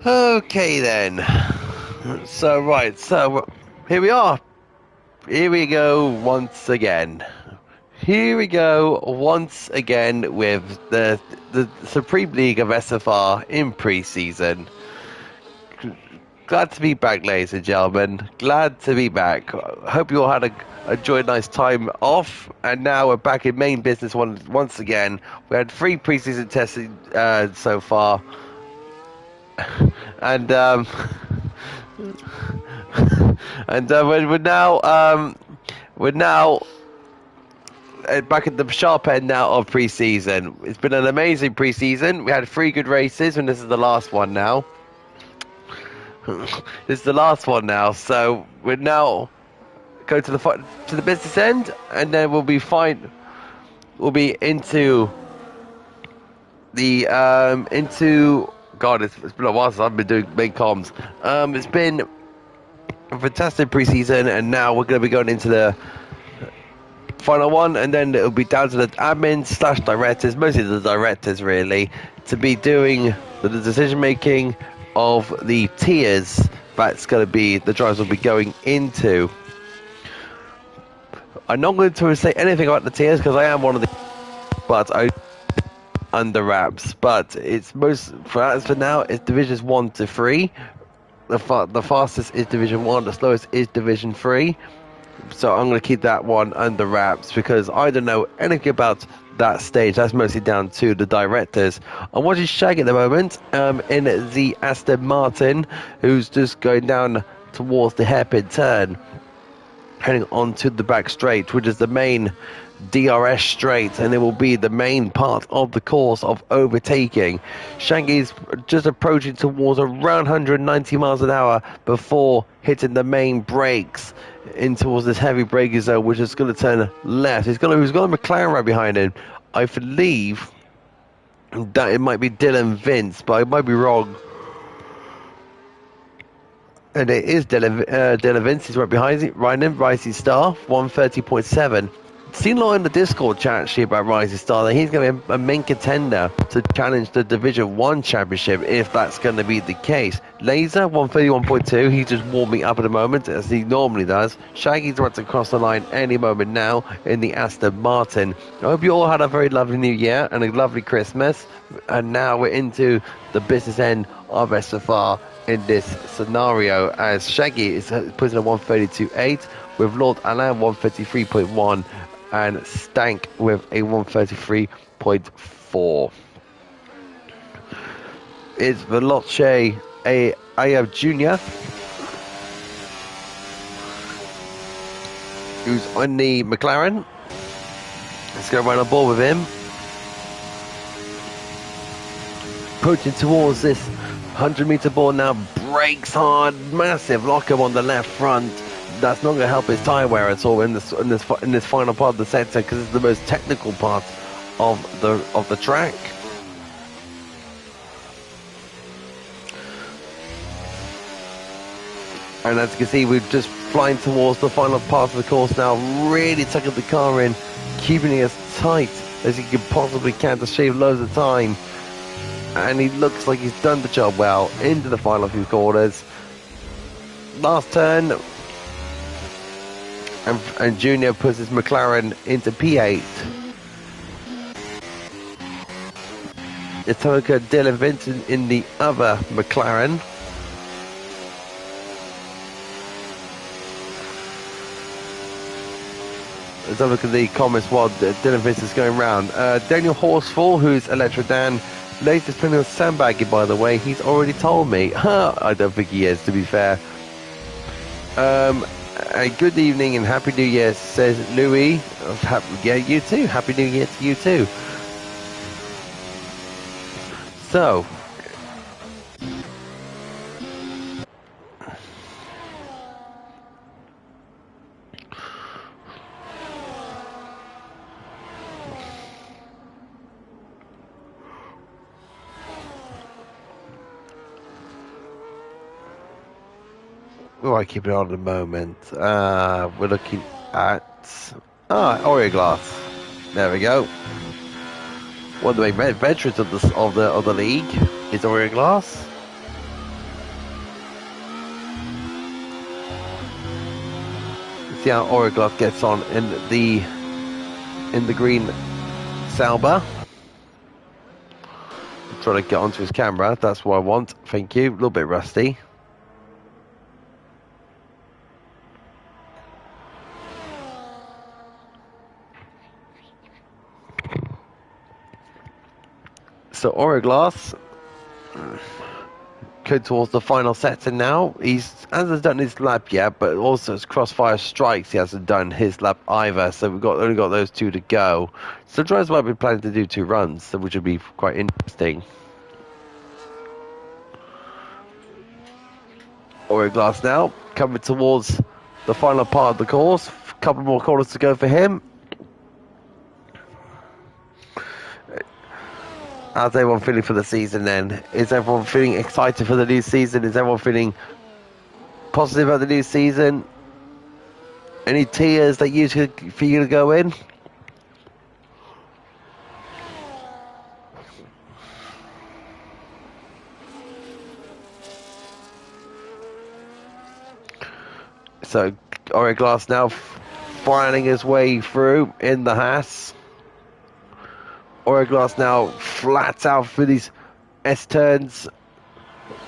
Okay then. So here we are. Here we go once again. Here we go once again with the Supreme League of SFR in pre-season. Glad to be back, ladies and gentlemen. Glad to be back. Hope you all had enjoyed a nice time off, and now we're back in main business once again. We had 3 pre-season testing so far, and we're now back at the sharp end now of pre-season. It's been an amazing pre-season. We had 3 good races, and this is the last one now. This is the last one now, so we're now go to the business end, and then we'll be fine. We'll be into the into. God, it's been a while since I've been doing main comms. It's been a fantastic preseason, and now we're going to be going into the final one, and then it'll be down to the admins / directors, mostly the directors really, to be doing the decision making of the tiers that's going to be the drivers will be going into. I'm not going to say anything about the tiers because I am one of the, but I under wraps. But it's most for now. It's divisions 1 to 3. The fastest is division 1. The slowest is division 3. So I'm going to keep that one under wraps because I don't know anything about that stage. That's mostly down to the directors. I'm watching Shag at the moment in the Aston Martin, who's just going down towards the hairpin turn, heading onto the back straight, which is the main DRS straight, and it will be the main part of the course of overtaking. Shaggy's just approaching towards around 190 miles an hour before hitting the main brakes in towards this heavy braking zone, which is going to turn left. He's got a McLaren right behind him. I believe that it might be Dylan Vince, but I might be wrong. And it is Dylan Vince. He's right behind him. Rising Star, 130.7. Seen a lot in the Discord chat actually about Rising Star that he's going to be a main contender to challenge the Division 1 championship if that's going to be the case. Laser 131.2, he's just warming up at the moment as he normally does. Shaggy's about to cross the line any moment now in the Aston Martin. I hope you all had a very lovely New Year and a lovely Christmas, and now we're into the business end of SFR in this scenario as Shaggy is putting a 132.8 with Lord Alain 133.1 and Stank with a 133.4. It's Veloce Ayev Jr. who's on the McLaren. Let's go right on board with him. Approaching towards this 100-meter board now, brakes hard, massive lockup on the left front. That's not going to help his tyre wear at all in this final part of the sector because it's the most technical part of the track. And as you can see, we're just flying towards the final part of the course now, really tucking the car in, keeping it as tight as you can possibly can to shave loads of time. And he looks like he's done the job well into the final few quarters. Last turn. And Junior puts his McLaren into P8. It's Toka Dylan Vincent in the other McLaren. Let's have a look at the comments while Dylan Vincent's going round. Daniel Horsefall, who's Electro Dan, latest plenty of sandbagging, by the way. He's already told me. I don't think he is, to be fair. A good evening and Happy New Year, says Louis. Yeah, you too. Happy New Year to you too. So, oh, I keep it on at the moment. We're looking at Oreo Glass. There we go. One of the main veterans of the league is Oreo Glass. see how Origloff gets on in the green Sauber. I'm trying to get onto his camera. That's what I want. Thank you. A little bit rusty. So Origloff going towards the final sector now. He hasn't done his lap yet, but also his crossfire strikes. He hasn't done his lap either. So we've only got those two to go. So drivers might be planning to do 2 runs, which would be quite interesting. Origloff now coming towards the final part of the course. A couple more corners to go for him. How's everyone feeling for the season then? Is everyone feeling excited for the new season? Is everyone feeling positive about the new season? Any tiers that for you to go in? So Origloff now finding his way through in the Haas. Origloff now flat out for these S-turns.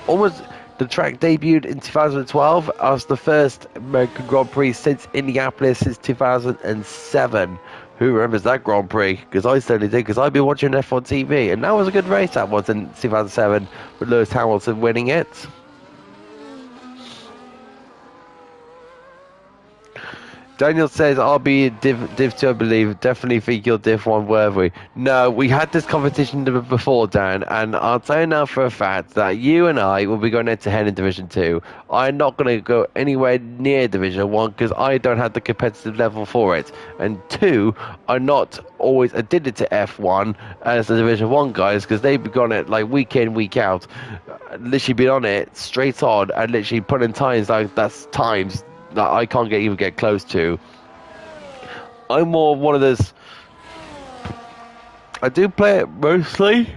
Almost the track debuted in 2012 as the first American Grand Prix since Indianapolis since 2007. Who remembers that Grand Prix? Because I certainly did, because I've been watching F1 TV, and that was a good race that was in 2007 with Lewis Hamilton winning it. Daniel says, I'll be Div 2, I believe. Definitely think you're Div 1 worthy. No, we had this competition before, Dan, and I'll tell you now for a fact that you and I will be going head to head in Division 2. I'm not going to go anywhere near Division 1 because I don't have the competitive level for it. And 2, I'm not always addicted to F1 as the Division 1 guys because they've been on it like week in, week out. Literally been on it straight on and literally putting times like that's times that I can't even get close to. I'm more one of those. I do play it mostly.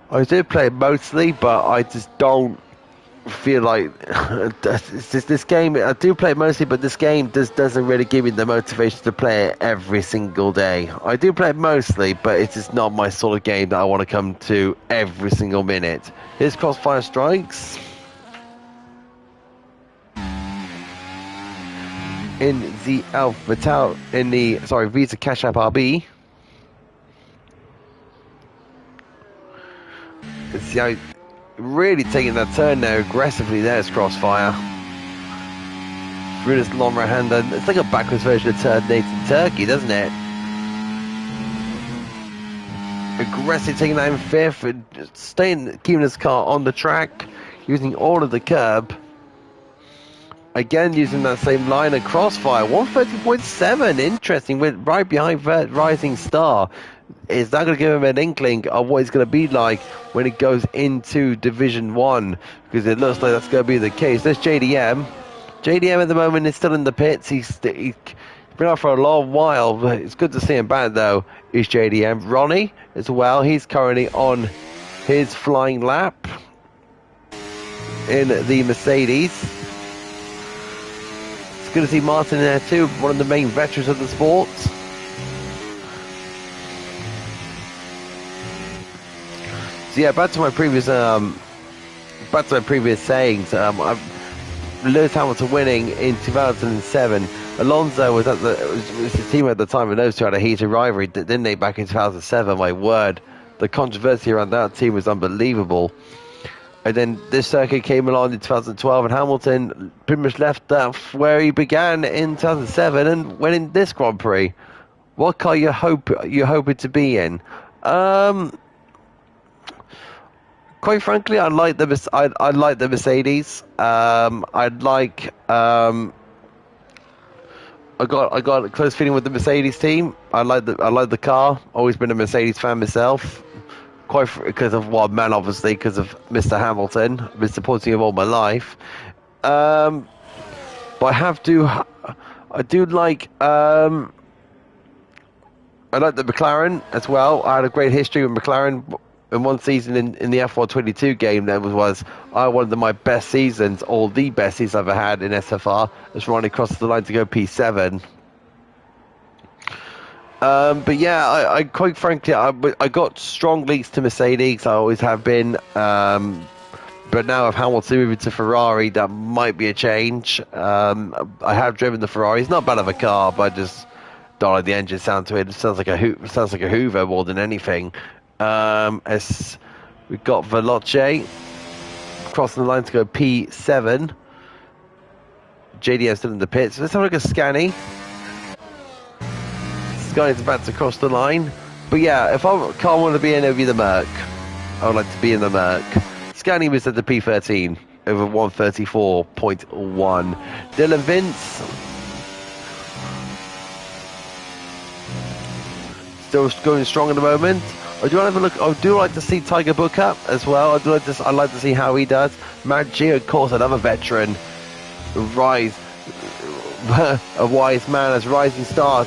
But I just don't feel like it's just this game. I do play it mostly, but this game doesn't really give me the motivation to play it every single day. I do play it mostly, but it's just not my sort of game that I want to come to every single minute. Here's Crossfire Strikes. In the Visa Cash App RB. See how really taking that turn now aggressively. There's Crossfire. Through this long right hander. It's like a backwards version of Turn Nathan Turkey, doesn't it? Aggressive taking that in fifth and keeping his car on the track, using all of the curb. Again, using that same line of Crossfire, 130.7, interesting, with right behind Rising Star. Is that going to give him an inkling of what it's going to be like when it goes into Division 1? Because it looks like that's going to be the case. There's JDM. JDM at the moment is still in the pits. He's been out for a long while, but it's good to see him back, though, is JDM. Ronnie, as well, he's currently on his flying lap in the Mercedes. Good to see Martin in there too, one of the main veterans of the sport. So yeah, back to my previous sayings. Lewis Hamilton winning in 2007. Alonso was his team at the time, and those two had a heated rivalry, didn't they? Back in 2007, my word, the controversy around that team was unbelievable. And then this circuit came along in 2012, and Hamilton pretty much left where he began in 2007 and went in this Grand Prix. What car you're hoping to be in? Quite frankly, I like the Mercedes. I got a close feeling with the Mercedes team. I like the car. Always been a Mercedes fan myself. Quite because of obviously because of Mr. Hamilton. I've been supporting him all my life. But I do like I like the McLaren as well. I had a great history with McLaren in one season in the F122 game, there was one of my best seasons, or the best season I've ever had in SFR, as Ronnie crosses the line to go P7. But yeah, I quite frankly, I got strong links to Mercedes. I always have been. But now with Hamilton moving to Ferrari, that might be a change. I have driven the Ferrari. It's not bad of a car, but I just don't like the engine sound to it. It sounds like a Hoover more than anything. As we've got Veloce crossing the line to go P7. JDM still in the pits. Let's have a look at Scani. Scani's about to cross the line. But yeah, if I can't want to be in, it would be the Merc. I would like to be in the Merc. Scani was at the P13 over 134.1. Dylan Vince still going strong at the moment. I do have a look. I do like to see Tiger Book up as well. I like to see how he does. Matt G, of course, another veteran. Rise, a wise man as rising star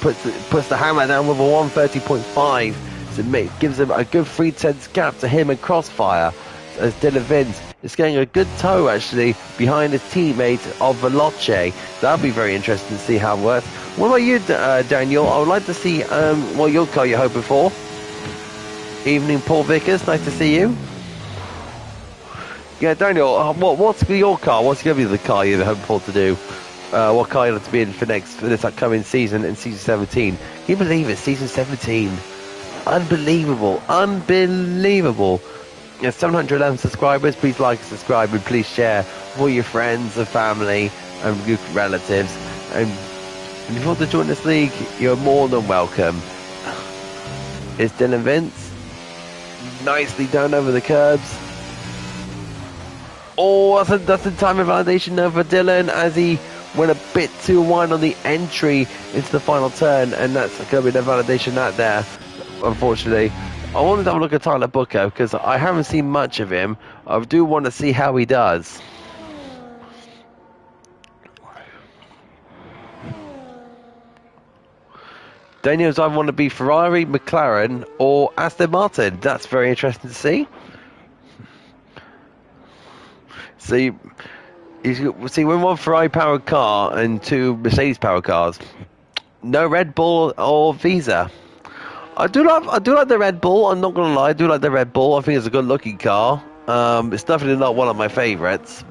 puts the hammer down with a 130.5. So it gives him a good 3/10 gap to him and Crossfire, as Dylan Vince is getting a good toe actually behind his teammate of Veloce. That'll be very interesting to see how it works. What about you, Daniel? I would like to see what your car you're hoping for. Evening, Paul Vickers. Nice to see you. Yeah, Daniel. What's your car? What's going to be the car you're hoping for to do? What car you'd like to be in for this upcoming season in season 17? Can you believe it? Season 17. Unbelievable. Yeah, 711 subscribers. Please like and subscribe, and please share with all your friends and family and your relatives. And if you want to join this league, you're more than welcome. It's Dylan Vince. Nicely down over the curbs. Oh, that's a time of validation now for Dylan, as he went a bit too wide on the entry into the final turn, and that's going to be the validation out there, unfortunately. I wanted to have a look at Tyler Booker because I haven't seen much of him. I do want to see how he does. Daniel's either want to be Ferrari, McLaren, or Aston Martin. That's very interesting to see. See, when one Ferrari powered car and two Mercedes powered cars, no Red Bull or Visa. I do like the Red Bull. I'm not gonna lie, I do like the Red Bull. I think it's a good looking car. It's definitely not one of my favourites.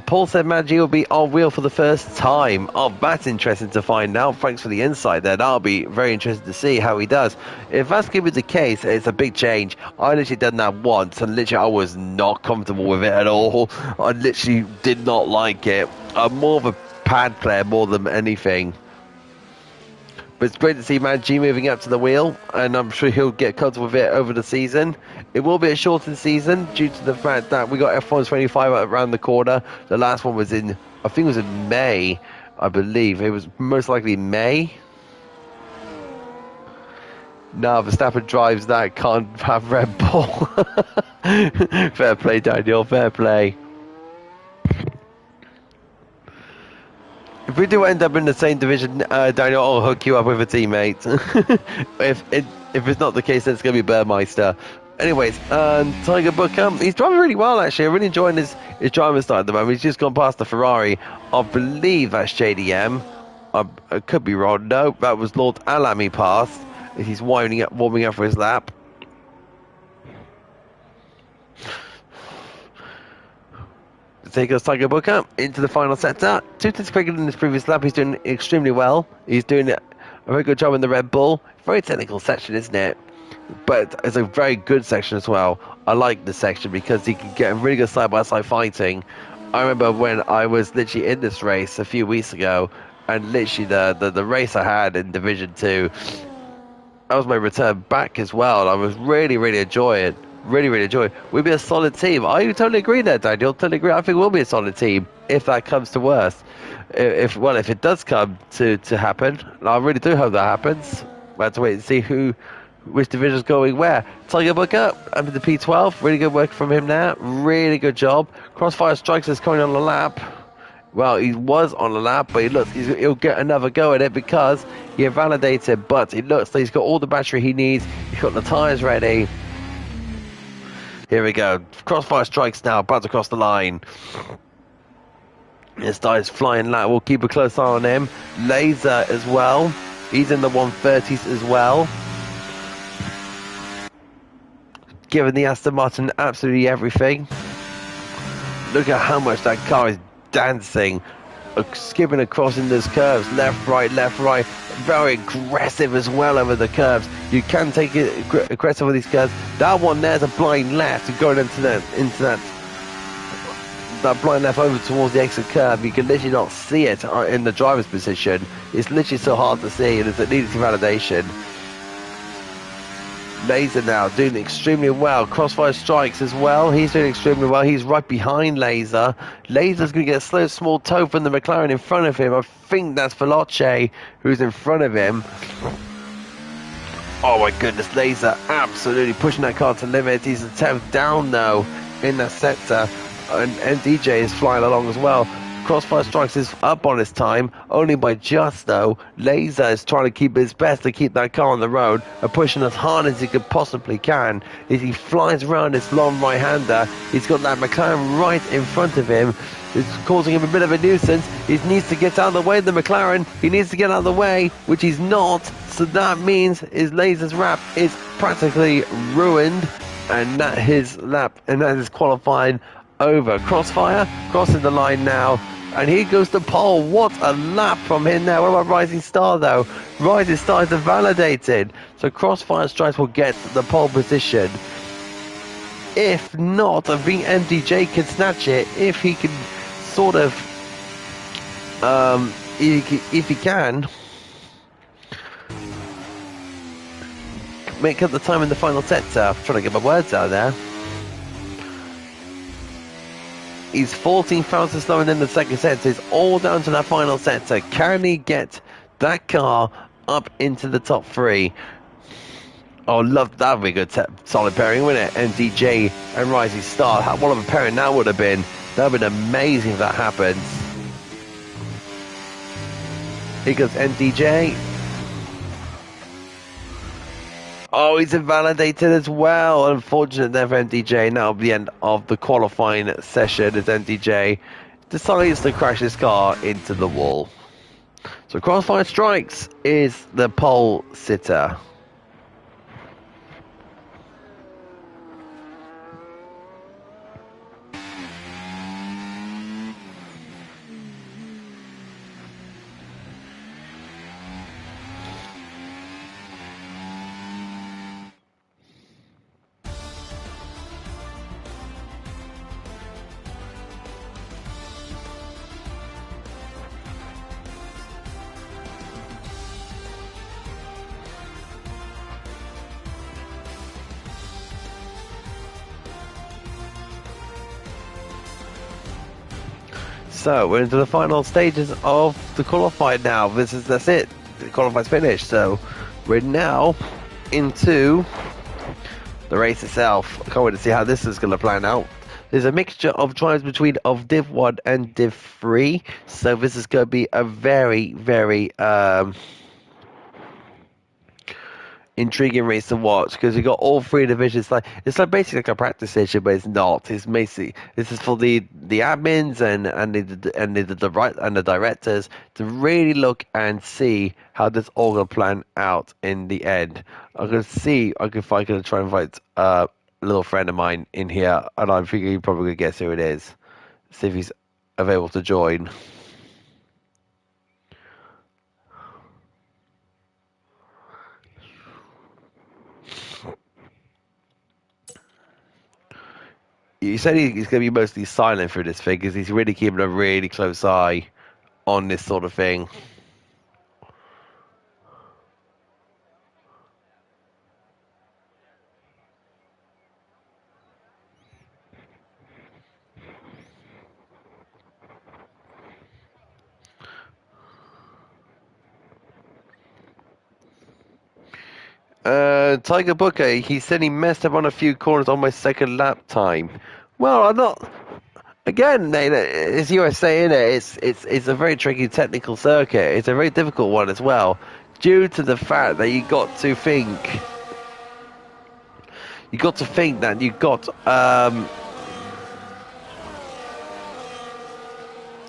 Paul said Maggi will be on wheel for the first time. That's interesting to find out. Thanks for the insight there. That'll be very interesting to see how he does. If that's going to be the case, it's a big change. I literally done that once, and literally I was not comfortable with it at all. I literally did not like it. I'm more of a pad player more than anything. But it's great to see Maggi moving up to the wheel, and I'm sure he'll get comfortable with it over the season. It will be a shortened season due to the fact that we got F1 25 around the corner. The last one was I think it was in May, I believe. It was most likely May. Now Verstappen drives that, can't have Red Bull. Fair play, Daniel, fair play. If we do end up in the same division, Daniel, I'll hook you up with a teammate. if it's not the case, then it's going to be Burmeister. Anyways, Tiger Booker, he's driving really well, actually. I'm really enjoying his driving style at the moment. He's just gone past the Ferrari. I believe that's JDM. I could be wrong. No, that was Lord Alam he passed. He's warming up for his lap. Take us Tiger Booker into the final sector. 2 tenths quicker than his previous lap. He's doing extremely well. He's doing a very good job in the Red Bull. Very technical section, isn't it? But it's a very good section as well. I like this section because he can get a really good side-by-side fighting. I remember when I was literally in this race a few weeks ago, and literally the race I had in Division 2, that was my return back as well, and I was really enjoying it. Really enjoy it. We'll be a solid team. I totally agree there, Daniel. Totally agree. I think we'll be a solid team if that comes to worst. If it does come to happen, and I really do hope that happens. We'll have to wait and see which division's going where. Tiger Booker up in the P12. Really good work from him there. Really good job. Crossfire Strikes is coming on the lap. Well, he was on a lap, but he'll get another go at it because he invalidated. But it looks like he's got all the battery he needs. He's got the tyres ready. Here we go. Crossfire strikes now, about to cross the line. This guy's flying lap. We'll keep a close eye on him. Laser as well. He's in the 130s as well. Giving the Aston Martin absolutely everything. Look at how much that car is dancing, skipping across in those curves, left, right, very aggressive as well over the curves. You can take it aggressive with these curves. That one there's a blind left going into that blind left over towards the exit curve. You can literally not see it in the driver's position. It's literally so hard to see, and it needs validation. Laser now doing extremely well. Crossfire strikes as well. He's doing extremely well. He's right behind Laser. Laser's going to get a slow, small toe from the McLaren in front of him. I think that's Veloce who's in front of him. Oh my goodness, Laser absolutely pushing that car to limit. He's a 10th down though in that sector. And DJ is flying along as well. Crossfire Strikes is up on his time, only by just though. Laser is trying to keep his best to keep that car on the road and pushing as hard as he could possibly can. As he flies around this long right-hander, he's got that McLaren right in front of him. It's causing him a bit of a nuisance. He needs to get out of the way of the McLaren. He needs to get out of the way, which he's not. So that means his Laser's wrap is practically ruined, and that his lap and that is qualifying over. Crossfire crossing the line now, and he goes to pole. What a lap from him there. What about Rising Star though? Rising Star is validated, so Crossfire Strikes will get the pole position. If not, I think MDJ can snatch it if he can sort of if he can make up the time in the final sector. I'm trying to get my words out there. He's 14,000 slower than the second sector. It's all down to that final sector. Can he get that car up into the top three? Oh, love that would be a good solid pairing, wouldn't it? MDJ and Rising Star. What of a pairing that would have been. That would have been amazing if that happens. Here goes MDJ. Oh, he's invalidated as well. Unfortunate there for MDJ. Now at the end of the qualifying session as MDJ decides to crash his car into the wall. So Crossfire Strikes is the pole sitter. So we're into the final stages of the qualified now. That's it. The qualify's finished. So we're now into the race itself. I can't wait to see how this is going to plan out. There's a mixture of drives between of Div 1 and Div 3. So this is going to be a very, very intriguing race to watch, because we got all three divisions. It's like basically like a practice session, but it's not. It's basically, this is for the admins and the directors to really look and see how this all gonna plan out in the end. I'm gonna see if I can try and invite a little friend of mine in here, and I'm thinking you probably gonna guess who it is. See if he's available to join. He said he's going to be mostly silent through this thing because he's really keeping a really close eye on this sort of thing. Tiger Booker, he said he messed up on a few corners on my second lap time. Well, I'm not again, it's USA, in it. It's a very tricky technical circuit. It's a very difficult one as well, due to the fact that you got to think that you got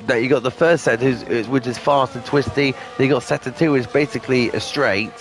that you got the first set, which is fast and twisty. Then you got sector 2, which is basically a straight.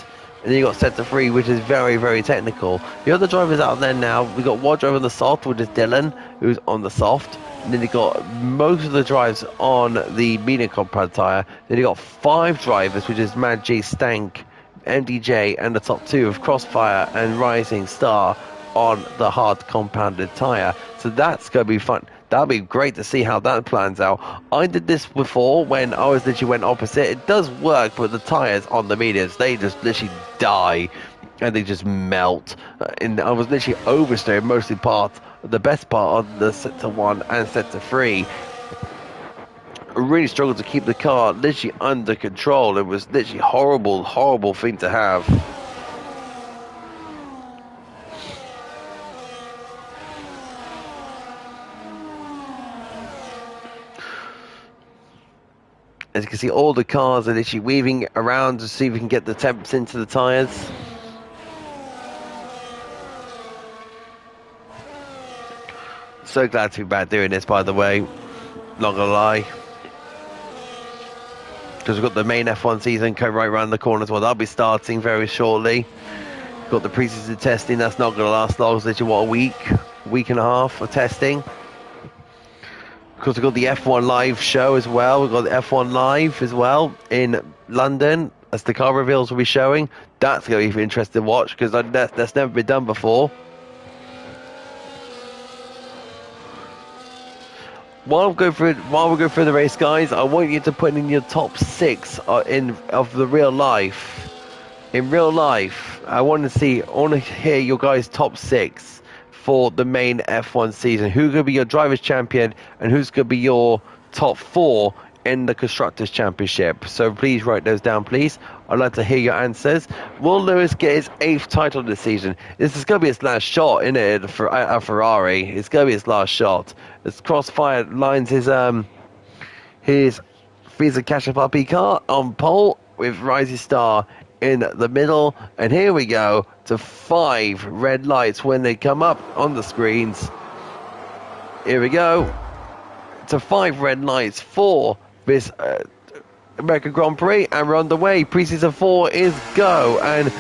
And then you got sector 3, which is very, very technical. The other drivers out there now, we got one driver on the soft, which is Dylan, who's on the soft. And then you got most of the drives on the medium compound tyre. Then you got 5 drivers, which is Mad G, Stank, MDJ, and the top 2 of Crossfire and Rising Star on the hard compounded tyre. So that's going to be fun. That'll be great to see how that plans out. I did this before when I was literally went opposite. It does work, but the tyres on the mediums, they just literally die and they just melt. And I was literally oversteering mostly the best part on the sector 1 and sector 3. I really struggled to keep the car literally under control. It was literally horrible, horrible thing to have. As you can see, all the cars are literally weaving around to see if we can get the temps into the tyres. So glad to be back doing this, by the way. Not gonna lie. Because we've got the main F1 season coming right around the corner as well. That'll be starting very shortly. We've got the pre-season testing. That's not gonna last long. It's literally, what, a week and a half of testing. Of course, we've got the F1 Live show as well. We've got the F1 Live as well in London, as the car reveals will be showing. That's going to be interesting to watch, because that's never been done before. While we go through the race, guys, I want you to put in your top 6 of the real life. In real life, I want to hear your guys' top 6. For the main F1 season, who's going to be your drivers' champion and who's going to be your top 4 in the Constructors' Championship? So please write those down, please. I'd like to hear your answers. Will Lewis get his 8th title this season? This is going to be his last shot, isn't it, for a Ferrari? It's going to be his last shot. As Crossfire lines his Visa Cash Puppy car on pole with Rising Star in the middle, and here we go to 5 red lights when they come up on the screens. Here we go to 5 red lights for this American Grand Prix, and we're on the way. Pre-season 4 is go, and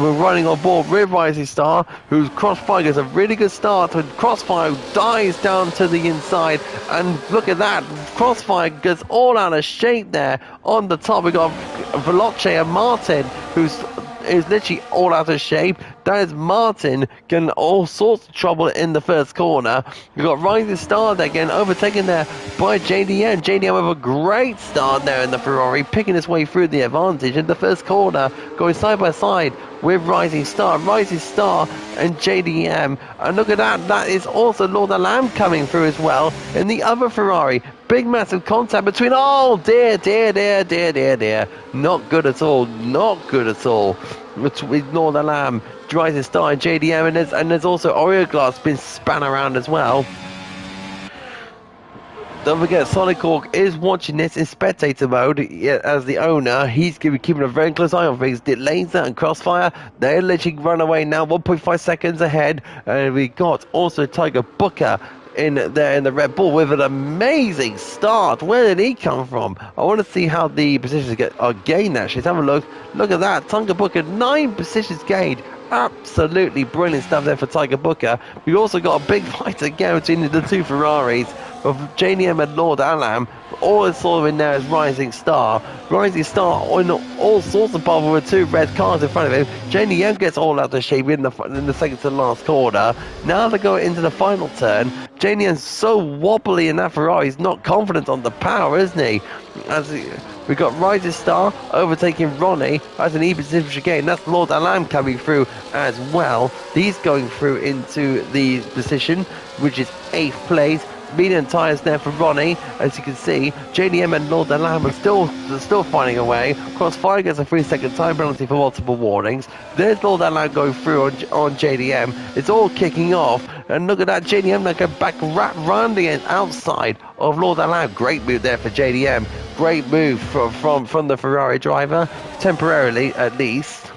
we're running on board with Rising Star, whose Crossfire gets a really good start, and Crossfire dives down to the inside, and look at that, Crossfire gets all out of shape there. On the top we got Veloce and Martin, who's literally all out of shape. That is Martin getting all sorts of trouble in the first corner. We've got Rising Star there again, overtaken there by JDM. JDM with a great start there in the Ferrari, picking his way through the advantage in the first corner, going side by side with Rising Star and JDM. And look at that, that is also Lord Alam coming through as well in the other Ferrari. Big massive contact between, oh dear, not good at all, between Lord Alam, Rising Star and JDM, and there's also Oreo Glass being spun around as well. Don't forget, Sonic Hawk is watching this in spectator mode as the owner. He's going to be keeping a very close eye on things. Laser and Crossfire, they're literally run away now, 1.5 seconds ahead. And we got also Tiger Booker in there in the Red Bull with an amazing start. Where did he come from? I want to see how the positions are gained actually. Let's have a look. Look at that. Tiger Booker, 9 positions gained. Absolutely brilliant stuff there for Tiger Booker. We also got a big fight again between the 2 Ferraris of JDM and Lord Alam. All I saw in there is Rising Star. Rising Star on all sorts of bother with 2 red cars in front of him. JDM gets all out of shape in the second to last corner. Now they go into the final turn. JDM's so wobbly in that Ferrari. He's not confident on the power, isn't he? We got Rising Star overtaking Ronnie as an E-position chicane. That's Lord Alam coming through as well. He's going through into the position, which is 8th place. medium tyres there for Ronnie. As you can see, JDM and Lord and Lamb are still finding a way. Crossfire gets a 3-second time penalty for multiple warnings. There's Lord and Lamb going through on JDM. It's all kicking off, and look at that, JDM now go back wrap round the outside of Lord and Lamb. Great move there for JDM. Great move from the Ferrari driver, temporarily at least.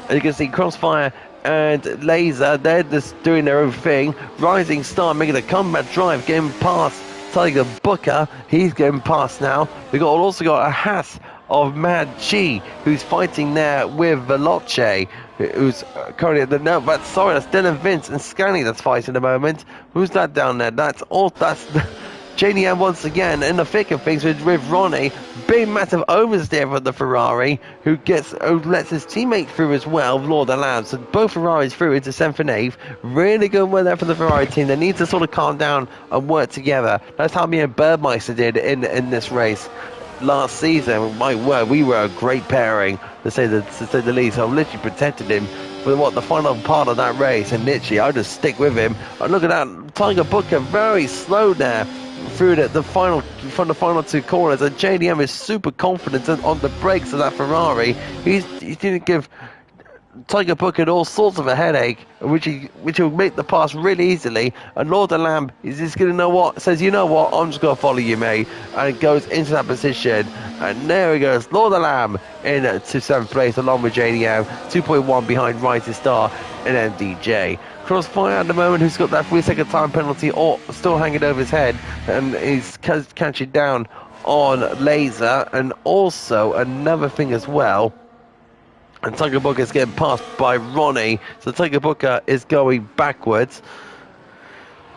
And you can see Crossfire and Laser, they're just doing their own thing. Rising Star making a comeback drive, getting past Tiger Booker. He's getting past now. We've also got a Haas of Mad G, who's fighting there with Veloce, who's currently at the no, but sorry, that's Dylan Vince and Scanny that's fighting at the moment. Who's that down there? That's JDM once again in the thick of things with Ronnie. Big massive oversteer for the Ferrari, who lets his teammate through as well, Lord and Lamb. So both Ferraris through into 7th and 8th. Really good one there for the Ferrari team. They need to sort of calm down and work together. That's how me and Birdmeister did in this race last season. My word, we were a great pairing, to say the least. I literally protected him for the final part of that race, and literally I just stick with him. And look at that, Tiger Booker very slow there through from the final two corners, and JDM is super confident on the brakes of that Ferrari. He didn't give Tiger Booker all sorts of a headache, which will make the pass really easily. And Lord of Lamb is just going to know what, says, you know what, I'm just going to follow you, mate, and goes into that position. And there he goes, Lord of Lamb into 7th place along with JDM, 2.1 behind Rising Star and MDJ. Crossfire at the moment, who's got that 3-second time penalty still hanging over his head, and he's catching down on Laser. And also another thing as well, and Tiger Booker is getting passed by Ronnie, so Tiger Booker is going backwards.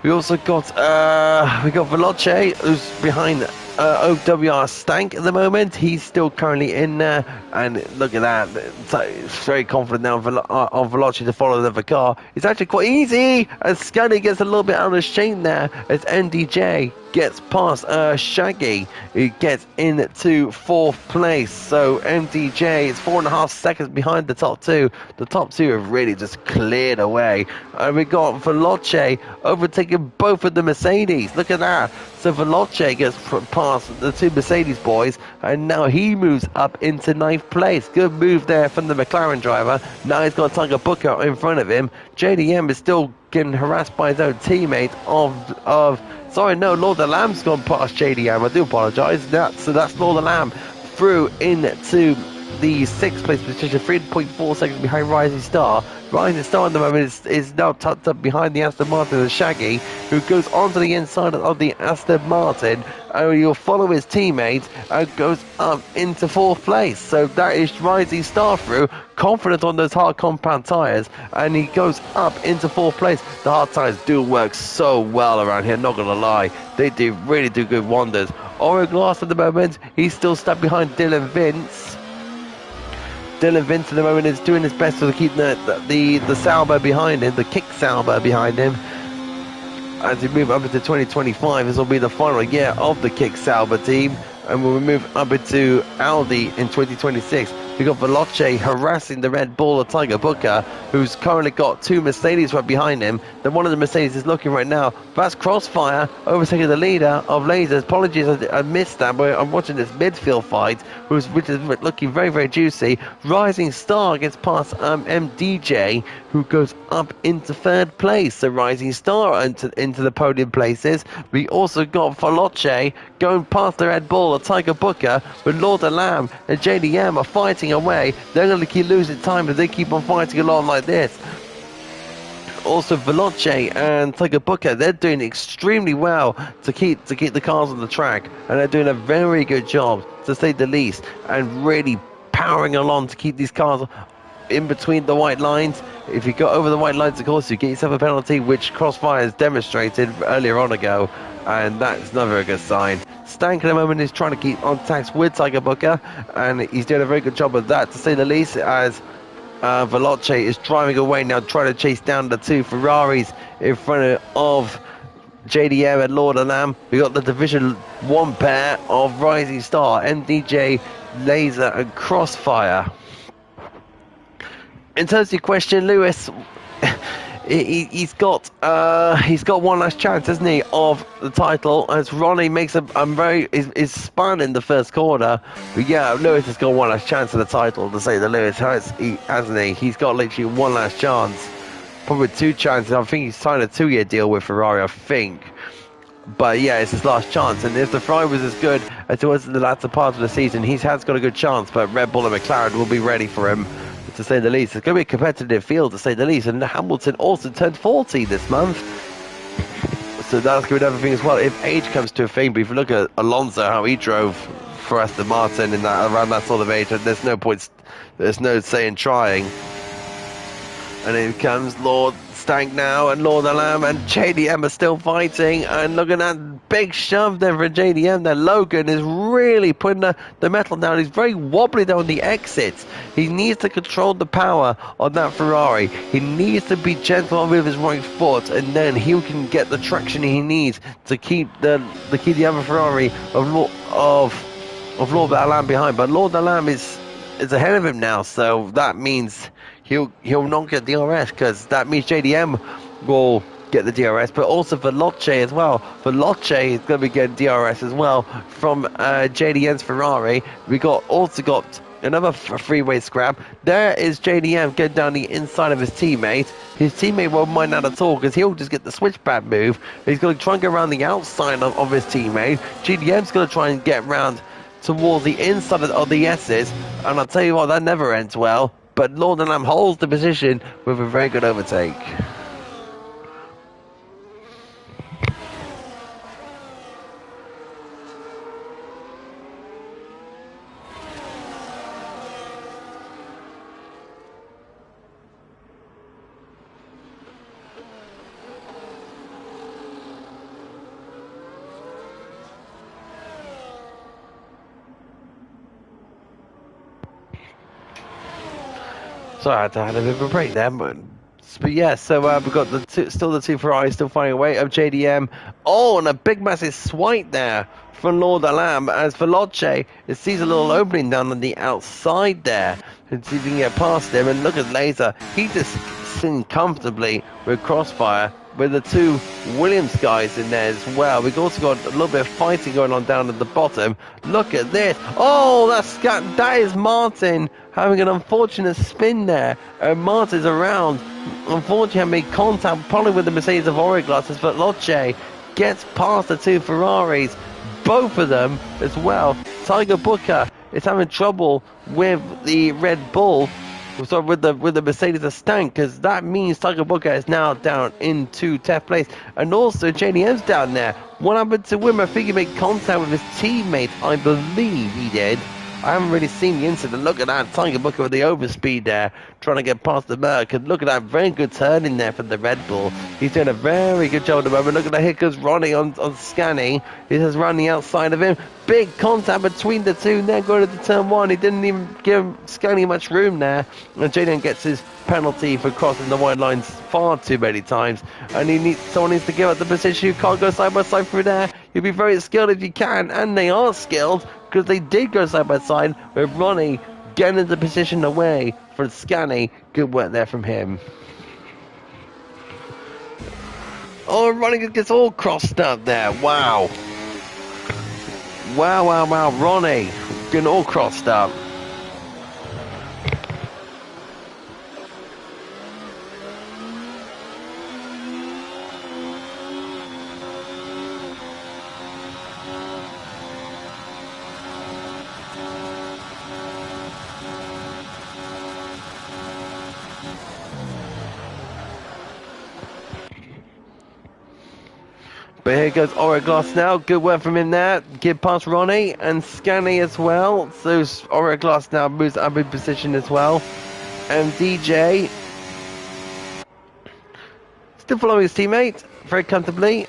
We also got Veloce, who's behind OWR Stank at the moment. He's still currently in there, and look at that. It's very confident now on Veloce to follow the car. It's actually quite easy, and Scuddy gets a little bit out of shape there as NDJ gets past Shaggy, who gets into 4th place. So MDJ is 4.5 seconds behind the top two. The top two have really just cleared away. And we got Veloce overtaking both of the Mercedes. Look at that. So Veloce gets past the two Mercedes boys, and now he moves up into 9th place. Good move there from the McLaren driver. Now he's got Tiger Booker in front of him. JDM is still getting harassed by his own teammate sorry, no, Lord of Lamb's gone past JDM. I do apologise. So that's Lord of Lamb through into the 6th place position, 3.4 seconds behind Rising Star. Rising Star at the moment is now tucked up behind the Aston Martin and Shaggy, who goes onto the inside of the Aston Martin, and you'll follow his teammate and goes up into 4th place. So that is Rising Star through, confident on those hard compound tyres, and he goes up into 4th place. The hard tyres do work so well around here, not gonna lie. They really do good wonders. Oro Glass at the moment, he's still stuck behind Dylan Vince. Dylan Vince at the moment is doing his best to keep the Sauber behind him, the kick Sauber behind him. As we move up into 2025, this will be the final year of the kick Sauber team, and we'll move up into Audi in 2026. We've got Veloce harassing the Red Bull of Tiger Booker, who's currently got 2 Mercedes right behind him. Then one of the Mercedes is looking right now. That's Crossfire overtaking the leader of Lasers. Apologies, I missed that, but I'm watching this midfield fight, which is looking very, very juicy. Rising Star gets past MDJ, who goes up into 3rd place. So Rising Star into the podium places. We also got Veloce going past the Red Bull of Tiger Booker, but Lord of Lamb and JDM are fighting away. They're going to keep losing time if they keep on fighting along like this. Also Veloce and Tiger Booker, they're doing extremely well to keep the cars on the track, and they're doing a very good job, to say the least, and really powering along to keep these cars in between the white lines. If you go over the white lines, of course, you get yourself a penalty, which Crossfire has demonstrated earlier on ago, and that's never a good sign. Stank at the moment is trying to keep on tax with Tiger Booker, and he's doing a very good job of that, to say the least, as Veloce is driving away now, trying to chase down the 2 Ferraris in front of JDM and Lord of Lamb. We got the Division 1 pair of Rising Star, MDJ, Laser and Crossfire. In terms of your question, Lewis, He's got one last chance, hasn't he, of the title? As Ronnie makes is spun in the first corner, but yeah, Lewis has got one last chance of the title, to say the Lewis hasn't he? He's got literally one last chance, probably two chances. I think he's signed a 2-year deal with Ferrari, I think. But yeah, it's his last chance, and if the Ferrari was as good as it was in the latter part of the season, he has got a good chance. But Red Bull and McLaren will be ready for him, to say the least. It's going to be a competitive field, to say the least. And Hamilton also turned 40 this month, so that's going to be another thing as well. If age comes to a thing, but if you look at Alonso, how he drove for Aston Martin in that around that sort of age, there's no point, there's no saying trying. And here comes Lord Stank now, and Lord Alam and JDM are still fighting. And look at that big shove there for JDM. There, Logan is really putting the metal down. He's very wobbly down the exits. He needs to control the power on that Ferrari. He needs to be gentle with his right foot, and then he can get the traction he needs to keep the other Ferrari of Lord Alam behind. But Lord Alam is ahead of him now, so that means he'll not get DRS, because that means JDM will get the DRS, but also Veloce as well. Veloce is going to be getting DRS as well from JDM's Ferrari. We also got another freeway scrap. There is JDM getting down the inside of his teammate. His teammate won't mind that at all, because he'll just get the switchback move. He's going to try and get around the outside of his teammate. JDM's going to try and get around towards the inside of the S's, and I'll tell you what, that never ends well. But Lord and Lamb holds the position with a very good overtake. Sorry, I had to have a bit of a break there, but yeah. So we've got still the two Ferraris still fighting away of JDM. Oh, and a big massive swipe there from Lord Alam as Veloce sees a little opening down on the outside there, and see if he can get past him. And look at Laser, he just sitting comfortably with Crossfire, with the two Williams guys in there as well. We've also got a little bit of fighting going on down at the bottom. Look at this. Oh, that is Martin having an unfortunate spin there. Martin's around. Unfortunately, made contact probably with the Mercedes of Origlas as Veloce gets past the two Ferraris. Both of them as well. Tiger Booker is having trouble with the Red Bull. So with the Mercedes of Stank, because that means Tiger Booker is now down into 10th place, and also JDM's down there. What happened to him? I think he made contact with his teammate. I believe he did. I haven't really seen the incident. Look at that, Tiger Booker with the overspeed there, trying to get past the Merc. And look at that, very good turn in there from the Red Bull. He's doing a very good job at the moment. Look at that, here goes Ronnie on scanning. He has running outside of him. Big contact between the two. Then going to the turn one. He didn't even give Scanning much room there. And Jaden gets his penalty for crossing the white lines far too many times. And someone needs to give up the position. You can't go side by side through there. You'll be very skilled if you can. And they are skilled, because they did go side by side with Ronnie getting the position away for Scanny. Good work there from him. Oh, Ronnie gets all crossed up there. Wow. Wow. Ronnie getting all crossed up. But here goes Origlas now. Good work from him there. Get past Ronnie and Scanny as well. So Origlas now moves up in position as well. And DJ still following his teammate very comfortably.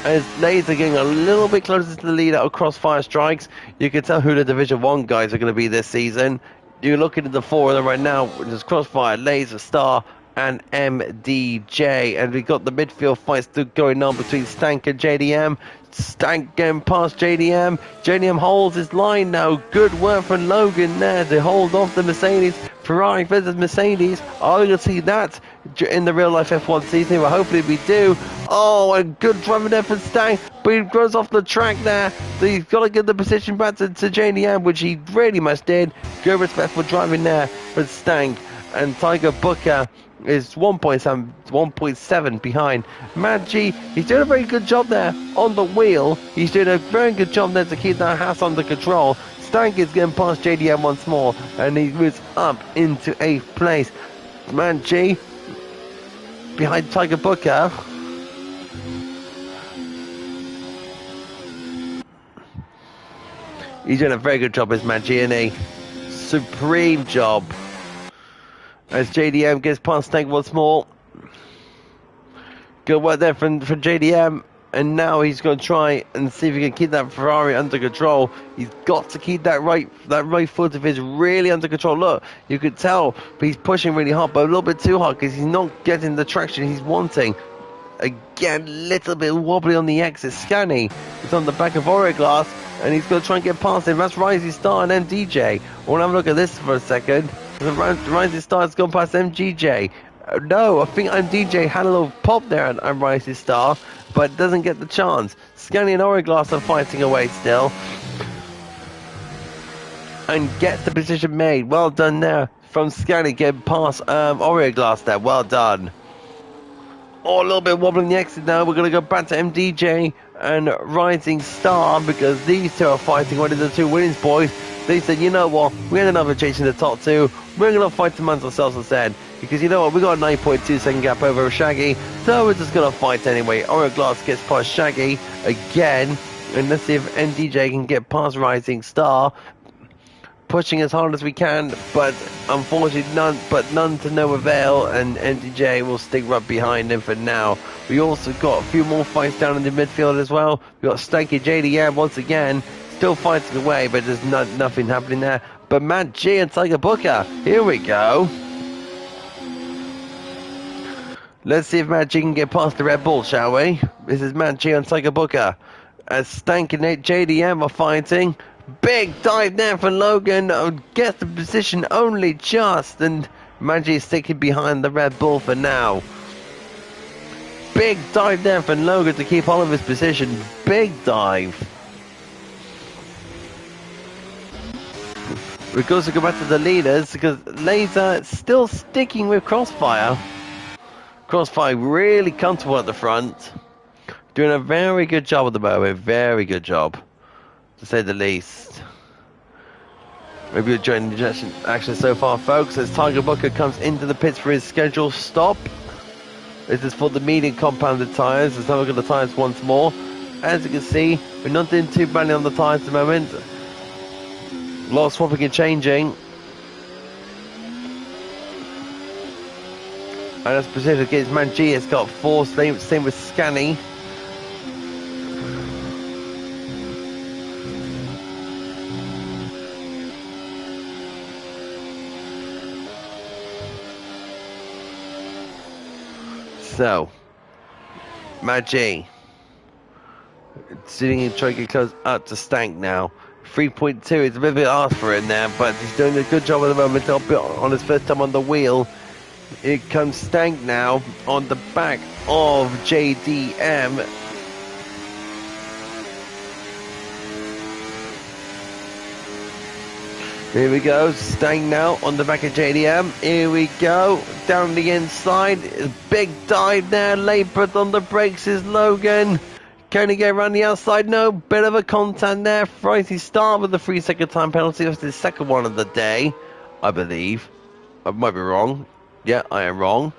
As Laser getting a little bit closer to the leader of Crossfire Strikes. You can tell who the Division 1 guys are going to be this season. You're looking at the four of them right now. There's Crossfire, Laser, Star, and MDJ, and we've got the midfield fight still going on between Stank and JDM. Stank getting past JDM. JDM holds his line now. Good work from Logan there to hold off the Mercedes Ferrari versus Mercedes. Are we going to see that in the real life F1 season? Well, hopefully we do. Oh, and good driving there for Stang, but he goes off the track there. So he's got to get the position back to JDM, which he really much did. Good respect for driving there for Stang. And Tiger Booker is 1.7 behind. Matt G, he's doing a very good job there on the wheel. He's doing a very good job there to keep that house under control. Stank is getting past JDM once more, and he moves up into 8th place. Matt G behind Tiger Booker. He's doing a very good job as Matt G, and a supreme job as JDM gets past Tank once more. Good work there from JDM, and now he's going to try and see if he can keep that Ferrari under control. He's got to keep that right foot of his really under control. Look, you could tell, but he's pushing really hard, but a little bit too hard because he's not getting the traction he's wanting. Again, a little bit wobbly on the exit. Scanny is on the back of Origlass, and he's going to try and get past him. That's Rising Star and MDJ. I want to have a look at this for a second. The Rising Star has gone past MGJ. No, I think MDJ had a little pop there on Rising Star, but doesn't get the chance. Scanny and Origlass are fighting away still. And gets the position made. Well done there from Scanny, getting past Origlass there. Well done. Oh, a little bit wobbling the exit now. We're going to go back to MDJ and Rising Star because these two are fighting one of the two winnings, boys. They said, you know what, we had another chasing the top two. We're going to fight amongst ourselves instead. Because you know what, we got a 9.2 second gap over Shaggy. So we're just going to fight anyway. Origlass gets past Shaggy again. And let's see if MDJ can get past Rising Star. Pushing as hard as we can, but unfortunately none to no avail, and MDJ will stick right behind him for now. We also got a few more fights down in the midfield as well. We got Stanky JDM once again, still fighting away, but there's nothing happening there. But Matt G and Tiger Booker, here we go. Let's see if Matt G can get past the Red Bull, shall we? This is Matt G and Tiger Booker, as Stank and JDM are fighting. Big dive there for Logan, gets the position only just, and Maggi is sticking behind the Red Bull for now. Big dive there for Logan to keep all of his position. Big dive. We're going to go back to the leaders because Laser still sticking with Crossfire. Crossfire really comfortable at the front. Doing a very good job at the moment. Very good job, to say the least. Maybe you're joining the action so far, folks, as Tiger Booker comes into the pits for his scheduled stop. This is for the medium compounded tyres. Let's have a look at the tyres once more. As you can see, we're not doing too badly on the tyres at the moment. A lot of swapping and changing. And that's position against Manji. It's got 4, same with Scanny. So, Maggi sitting in trying to get close up to Stank now. 3.2 is a bit hard for him there, but he's doing a good job at the moment. On his first time on the wheel. Here comes Stank now on the back of JDM. Here we go, Stank now on the back of JDM. Here we go, down the inside. Big dive there, late breath on the brakes is Logan. Can he get around the outside? No, bit of a contact there. Rising Star with the 3-second time penalty. That's the second one of the day, I believe. I might be wrong. Yeah, I am wrong.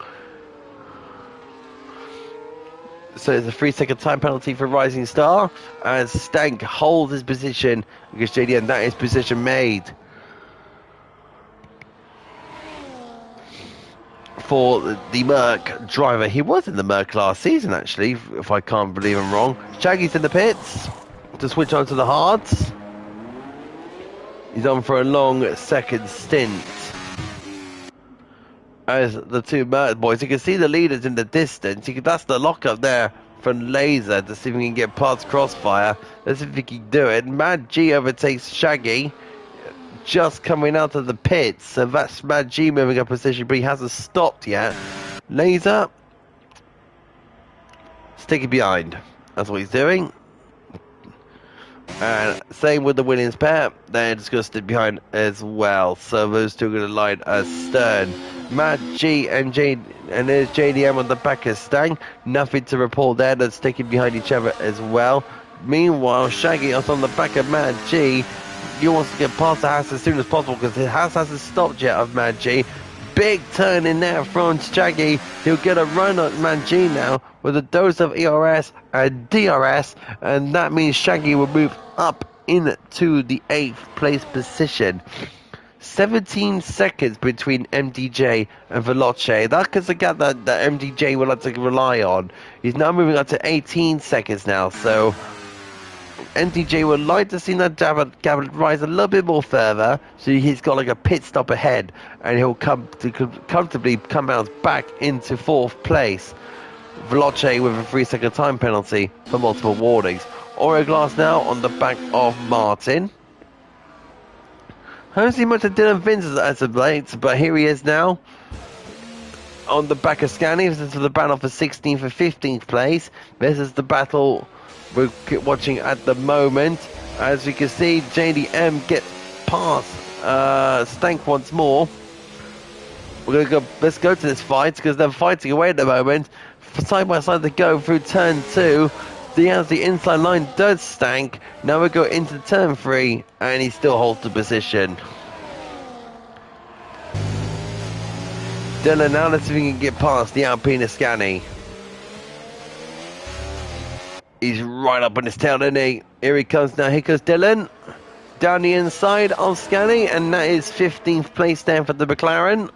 So it's a 3-second time penalty for Rising Star. And Stank holds his position against JDM. That is position made for the Merc driver. He was in the Merc last season, actually, if I can't believe I'm wrong. Shaggy's in the pits to switch on to the hards. He's on for a long second stint. As the two Merc boys, you can see the leaders in the distance. That's the lockup there from Laser to see if we can get past Crossfire. Let's see if we can do it. Mad G overtakes Shaggy. just coming out of the pits. So that's Mad G moving up position, but he hasn't stopped yet. Laser sticking behind. That's what he's doing. And same with the Williams pair. They're just going to stick behind as well. So those two are going to line as stern. Mad G and there's JDM on the back of Stang. Nothing to report there. They're sticking behind each other as well. Meanwhile, Shaggy is on the back of Mad G. He wants to get past the house as soon as possible because the house hasn't stopped yet of Mad G. Big turn in there from Shaggy. He'll get a run on Mad G now with a dose of ERS and DRS, and that means Shaggy will move up into the 8th place position. 17 seconds between MDJ and Veloce. That's the gap that MDJ will have to rely on. He's now moving up to 18 seconds now, so MDJ would like to see that gap rise a little bit more further, so he's got like a pit stop ahead, and he'll comfortably come out back into 4th place. Veloce with a 3-second time penalty for multiple warnings. Oroglass now on the back of Martin. Haven't seen much of Dylan Vince as of late, but here he is now on the back of Scani. This is for the battle for 16th and 15th place. This is the battle we're watching at the moment. As you can see, JDM get past Stank once more. We're gonna go. Let's go to this fight because they're fighting away at the moment. Side by side they go through turn 2. The inside line does Stank. Now we go into turn 3, and he still holds the position. Dylan, now let's see if we can get past the Alpine Scani. He's right up on his tail, isn't he? Here he comes now. Here goes Dylan. Down the inside of Scani, and that is 15th place down for the McLaren.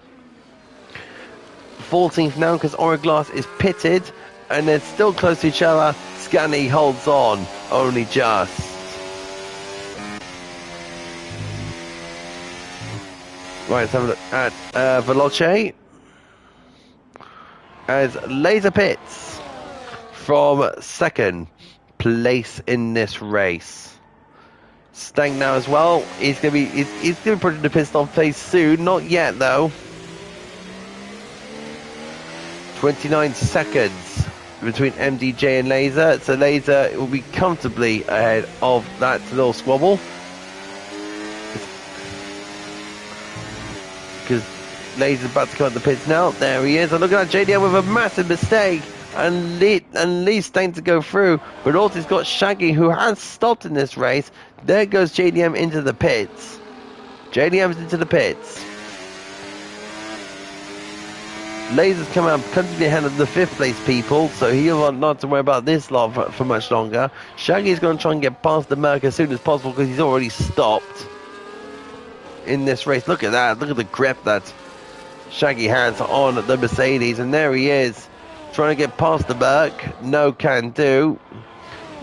14th now because Oroglass is pitted, and they're still close to each other. Scani holds on, only just. Right, let's have a look at Veloce. As Laser pits from 2nd place in this race. Stank now as well. He's gonna put in the pit stop phase soon. Not yet though. 29 seconds between MDJ and Laser. So Laser will be comfortably ahead of that little squabble. Because Laser's about to come out the pits now. There he is. And look at that, JDM with a massive mistake. And Lee's starting to go through. But also he's got Shaggy, who has stopped in this race. There goes JDM into the pits. JDM's into the pits. Laser's come out comfortably ahead of the 5th place people, so he'll not to worry about this lot for much longer. Shaggy's going to try and get past the Merc as soon as possible because he's already stopped in this race. Look at that. Look at the grip that Shaggy has on the Mercedes, and there he is trying to get past the Merc. No can do.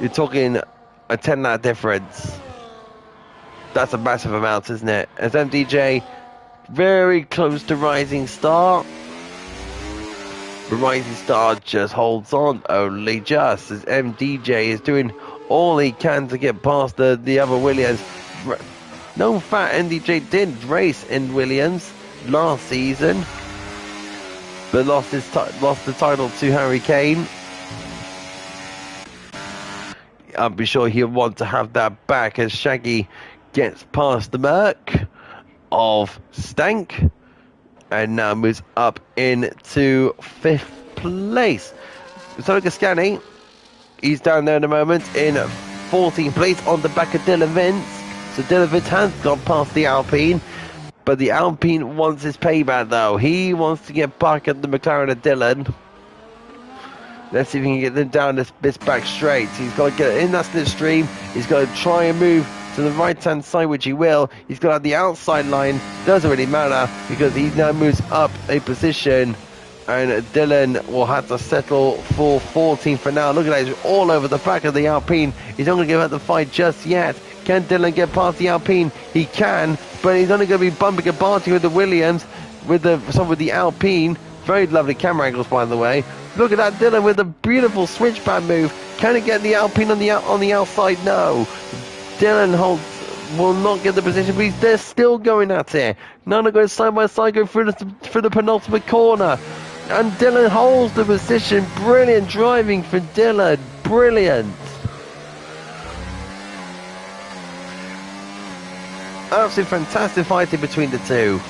You're talking a 10 lap difference. That's a massive amount, isn't it? As MDJ very close to Rising Star. The Rising Star just holds on, only just, as MDJ is doing all he can to get past the other Williams. No fact, MDJ did race in Williams last season, but lost the title to Harry Kane. I'm sure he'll want to have that back as Shaggy gets past the Merc of Stank. And now moves up into 5th place. So look at Scani. He's down there in a moment in 14th place on the back of Dylan Vince. So Dylan Vince has gone past the Alpine. But the Alpine wants his payback though. He wants to get back at the McLaren of Dylan. Let's see if he can get them down this back straight. So he's got to get in that slipstream. He's got to try and move to the right hand side, which he will. He's got to have the outside line. Doesn't really matter because he now moves up a position, and Dylan will have to settle for 14th for now. Look at that, he's all over the back of the Alpine. He's not going to give up the fight just yet. Can Dylan get past the Alpine? He can, but he's only going to be bumping and barting with the Williams, with the Alpine. Very lovely camera angles, by the way. Look at that, Dylan with a beautiful switchback move. Can he get the Alpine on the outside? No. Dylan holds will not get the position, but they're still going at it. Nana goes side by side, go through the penultimate corner. And Dylan holds the position. Brilliant driving for Dylan. Brilliant. Absolutely fantastic fighting between the two.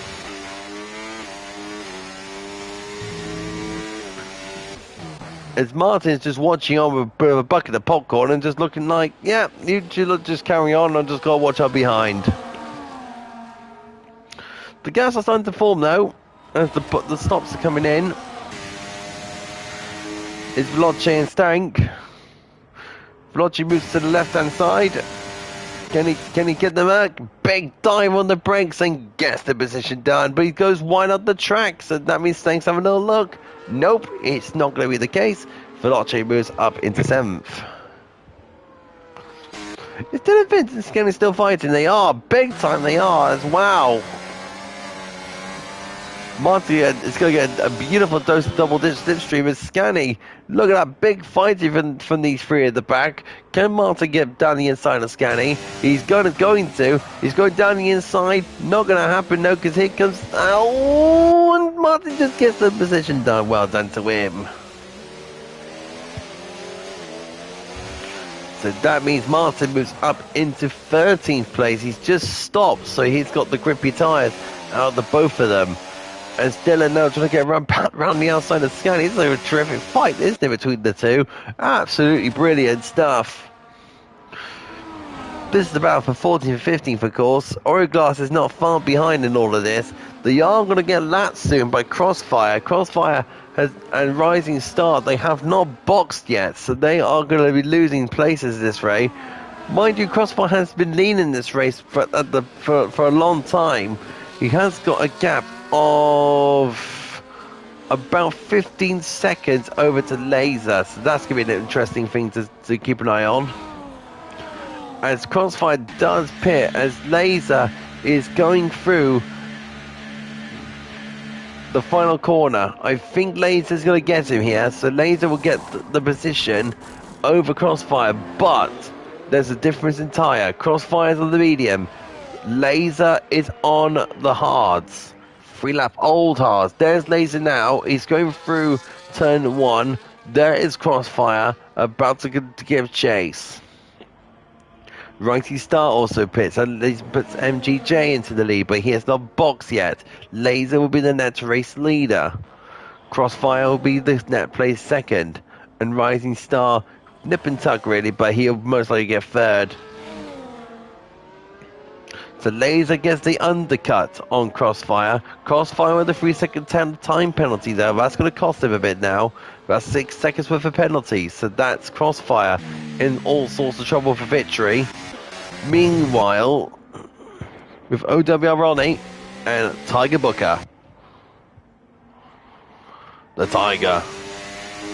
As Martin's just watching on with a bit of a bucket of popcorn and just looking like, yeah, you just carry on and just got to watch out behind. The gas are starting to form though, as the stops are coming in. It's Veloce and Stank. Veloce moves to the left-hand side. Can he get the mark? Big dive on the brakes and gets the position done, but he goes wide up the track, so that means Stank's having a little look. Nope, it's not going to be the case. Veloce moves up into 7th. Is Dylan Vince and Skinny still fighting? They are, big time they are as well. Marty is going to get a beautiful dose of double-digit slipstream as Scanny. Look at that big fighting from these three at the back. Can Marty get down the inside of Scanny? He's going to. He's going down the inside. Not going to happen, no, because here comes... Oh, and Marty just gets the position done. Well done to him. So that means Martin moves up into 13th place. He's just stopped, so he's got the grippy tyres out of the both of them. As Dylan now trying to get around the outside of Scanny. It's a terrific fight, isn't it, between the two? Absolutely brilliant stuff. This is the battle for 14th and 15th, of course. Origlass is not far behind in all of this. They are going to get lapped soon by Crossfire. Crossfire and Rising Star, they have not boxed yet, so they are going to be losing places this race. Mind you, Crossfire has been leading this race for a long time. He has got a gap of about 15 seconds over to Laser, so that's going to be an interesting thing to keep an eye on. As Crossfire does pit, as Laser is going through the final corner. I think Laser's going to get him here, so Laser will get the position over Crossfire, but there's a difference in tyre. Crossfire's on the medium, Laser is on the hards. 3-lap old hards. There's Laser now. He's going through turn 1. There is Crossfire about to give chase. Righty Star also pits and he puts MGJ into the lead, but he has not boxed yet. Laser will be the net race leader. Crossfire will be the net place second, and Rising Star nip and tuck really, but he'll most likely get third. So Laser gets the undercut on Crossfire. Crossfire with a 3-second time penalty though. That's going to cost him a bit now. That's 6 seconds worth of penalties. So that's Crossfire in all sorts of trouble for victory. Meanwhile, with OWR Ronnie and Tiger Booker. The Tiger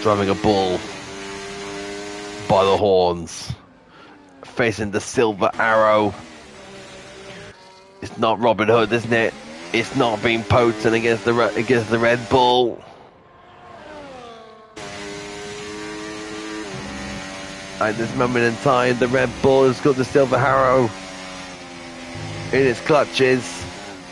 driving a bull by the horns. Facing the Silver Arrow. It's not Robin Hood, isn't it? It's not being potent against the Red Bull. At this moment in time, the Red Bull has got the Silver Arrow in its clutches.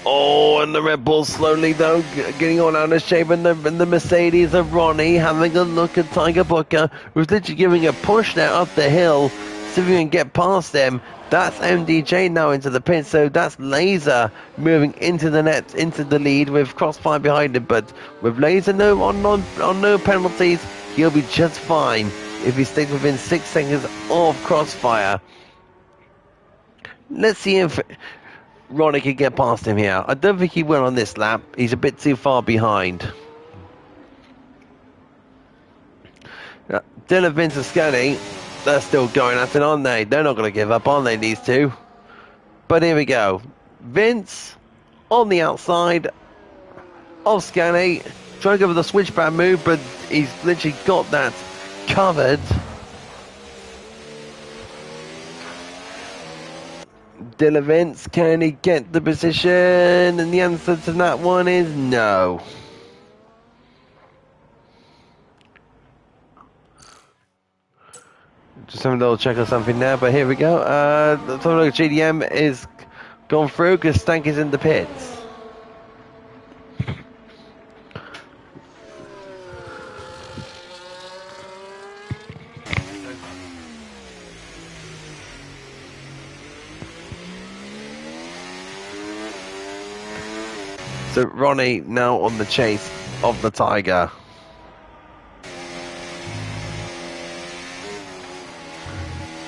Oh, and the Red Bull slowly though getting on out of shape, and the Mercedes of Ronnie having a look at Tiger Booker, who's literally giving a push now up the hill, see if we can get past them. That's MDJ now into the pit, so that's Laser moving into the net, into the lead with Crossfire behind him. But with Laser on no penalties, he'll be just fine if he stays within 6 seconds of Crossfire. Let's see if Ronnie can get past him here. I don't think he will on this lap. He's a bit too far behind. Dylan, Vince and Scully, they're still going at it, aren't they? They're not going to give up, aren't they, these two? But here we go. Vince on the outside of Scanny, trying to go for the switchback move, but he's literally got that covered. Dylan Vince, can he get the position? And the answer to that one is no. Just having a little check on something there, but here we go. The total GDM is gone through because Stank is in the pits. So Ronnie now on the chase of the Tiger.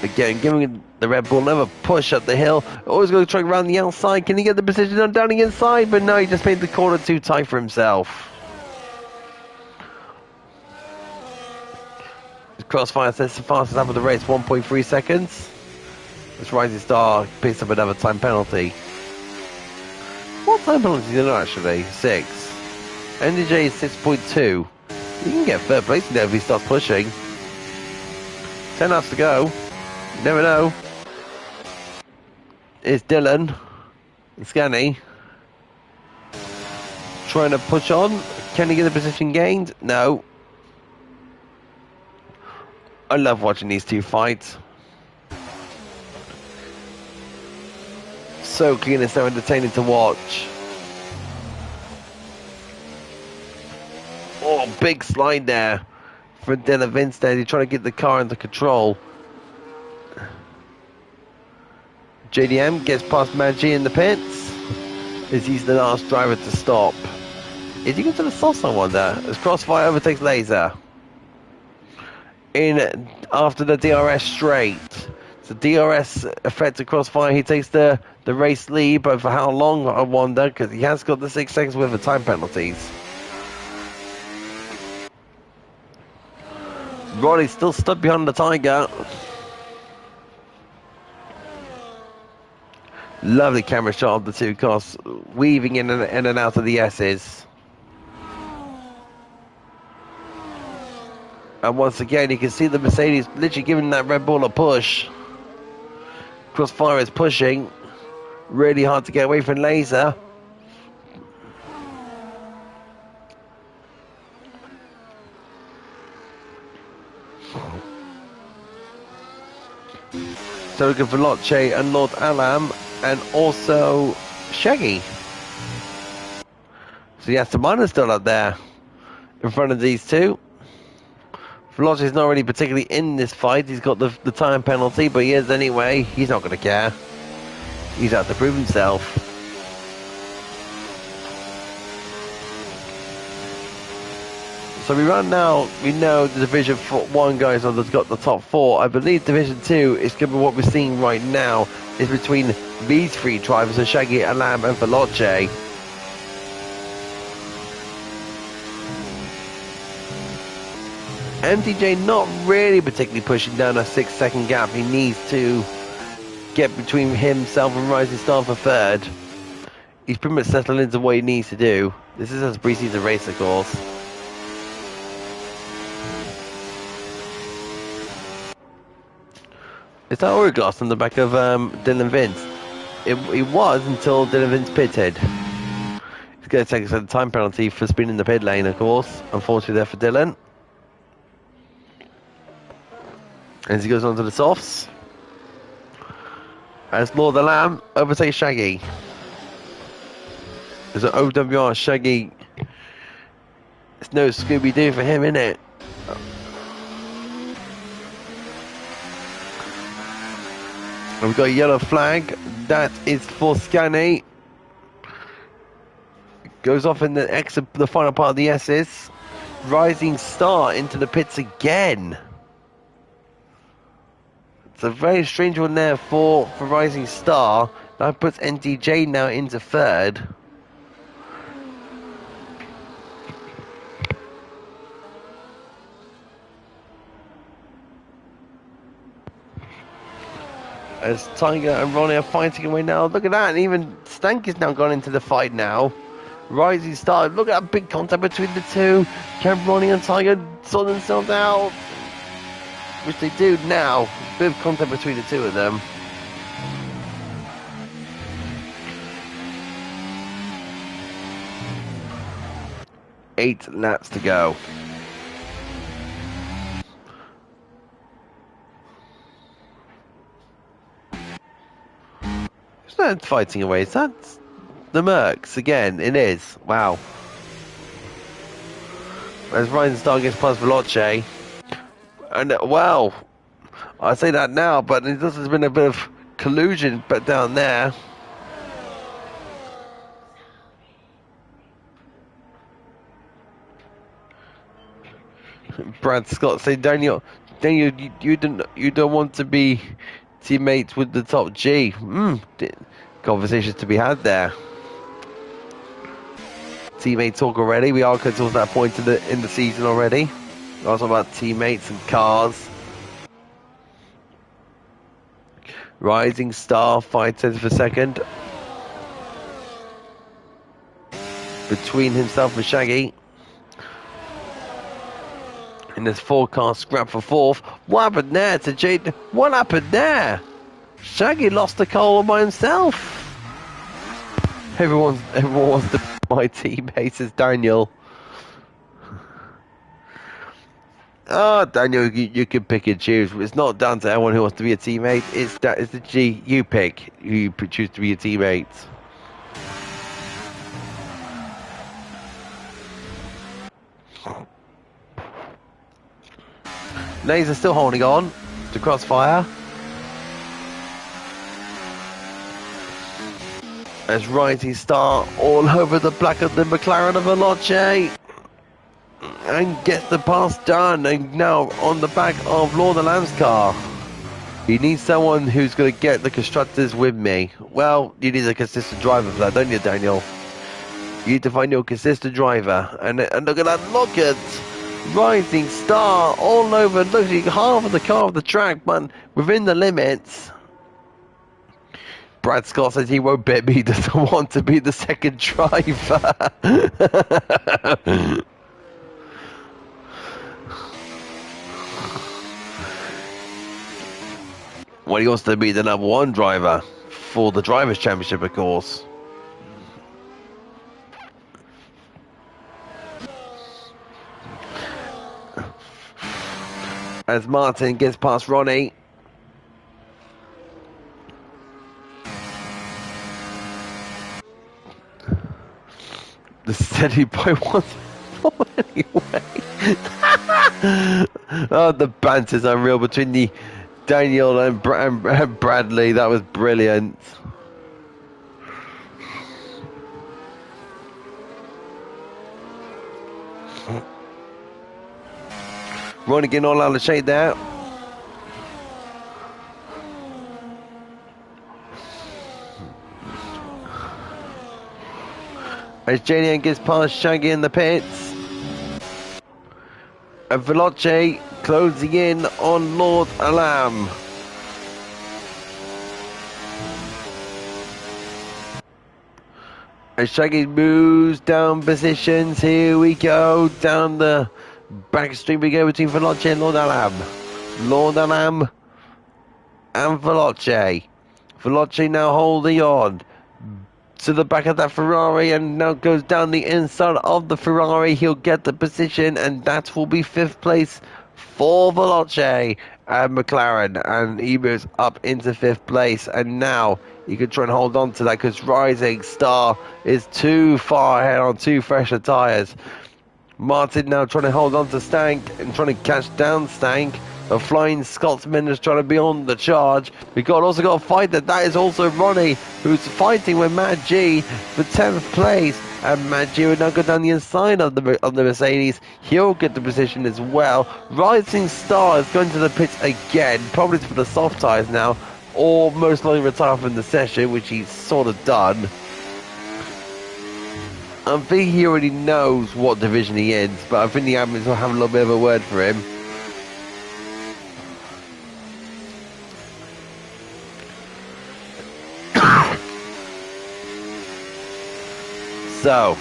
Again, giving the Red Bull another push up the hill. Always going to try around the outside. Can he get the position on down the inside? But no, he just made the corner too tight for himself. Crossfire says the fastest lap of the race, 1.3 seconds. This Rising Star picks up another time penalty. What time penalty is it actually? 6. NDJ is 6.2. You can get third place now if he starts pushing. 10 laps to go. You never know. It's Dylan and Scanny trying to push on. Can he get the position gained? No. I love watching these two fight. So clean and so entertaining to watch. Oh, big slide there for Dylan Vinstead. He's trying to get the car under control. JDM gets past Maggi in the pits as he's the last driver to stop. Is he going to the sauce, I wonder? As Crossfire overtakes Laser. In after the DRS straight. So DRS affects Crossfire. He takes the race lead, but for how long, I wonder, because he has got the 6 seconds worth of time penalties. Ronnie's still stuck behind the Tiger. Lovely camera shot of the two cars weaving in and out of the S's. And once again, you can see the Mercedes literally giving that Red Bull a push. Crossfire is pushing. Really hard to get away from Laser. So looking for Loche and Lord Alam and also Shaggy. So yes, the miner's still up there in front of these two. Veloce is not really particularly in this fight. He's got the time penalty, but he is anyway. He's not going to care. He's out to prove himself. So we run now. We know the Division 1 guys have got the top 4. I believe Division 2 is going to be what we're seeing right now. Is between these 3 drivers, so Shaggy, Alam, and Veloce. MTJ not really particularly pushing down a 6-second gap. He needs to get between himself and Rising Star for third. He's pretty much settled into what he needs to do. This is a pre-season race, of course. Is that Origos on the back of Dylan Vince? It was until Dylan Vince pitted. He's going to take us a time penalty for spinning the pit lane, of course. Unfortunately there for Dylan. As he goes on to the softs. As Lord of the Lamb overtakes Shaggy. There's an OWR Shaggy. It's no Scooby-Doo for him, innit? And we've got a yellow flag. That is for Scanny. Goes off in the final part of the S's. Rising Star into the pits again. It's a very strange one there for Rising Star. That puts NDJ now into third. As Tiger and Ronnie are fighting away now. Look at that. And even Stank has now gone into the fight now. Rising Star. Look at that big contact between the two. Can Ronnie and Tiger sort themselves out? Which they do now. A bit of contact between the two of them. Eight laps to go. that fighting away? Is that the Mercs again? It is. Wow. As Ryan Star gets past Veloce. And, well, I say that now, but there's been a bit of collusion but down there. Brad Scott say, Daniel, you don't want to be teammates with the top G. Conversations to be had there. Teammate talk already. We are going towards that point in the season already. Also about teammates and cars. Rising Star 5 tenths per second between himself and Shaggy. In this 4-car scrap for 4th. What happened there to Jade? What happened there? Shaggy lost the car all by himself. Everyone wants to be my teammate, says Daniel. Oh, Daniel, you can pick and choose. It's not down to everyone who wants to be a teammate. It's the G you pick who you choose to be your teammate. Laser still holding on to Crossfire. As Rising Star all over the black of the McLaren of Veloce. And gets the pass done. And now on the back of Lord of Lamb's car. He needs someone who's going to get the constructors with me. Well, you need a consistent driver for that, don't you, Daniel? You need to find your consistent driver. And look at that. Look at Rising Star all over. Looking half of the car of the track, but within the limits. Brad Scott says he won't bet me. He doesn't want to be the second driver. Well, he wants to be the number 1 driver for the Drivers' Championship, of course. As Martin gets past Ronnie. The steady boy wants more anyway. Oh, the banter's unreal between the Daniel and Bradley. That was brilliant. Ronnie getting all out of shape there. As JDN gets past Shaggy in the pits. And Veloce closing in on Lord Alam. As Shaggy moves down positions, here we go. Down the back street we go between Veloce and Lord Alam. Lord Alam and Veloce. Veloce now holding on to the back of that Ferrari and now goes down the inside of the Ferrari. He'll get the position and that will be 5th place for Veloce and McLaren, and he moves up into 5th place, and now he can try and hold on to that because Rising Star is too far ahead on 2 fresher tyres. Martin now trying to hold on to Stank and trying to catch down Stank. The Flying Scotsman is trying to be on the charge. Also got a fight that is also Ronnie, who's fighting with Matt G for 10th place. And Matt G will now go down the inside of the Mercedes. He'll get the position as well. Rising Star is going to the pits again, probably for the soft tyres now, or most likely retire from the session, which he's sort of done. I think he already knows what division he is, but I think the admins will have a little bit of a word for him. So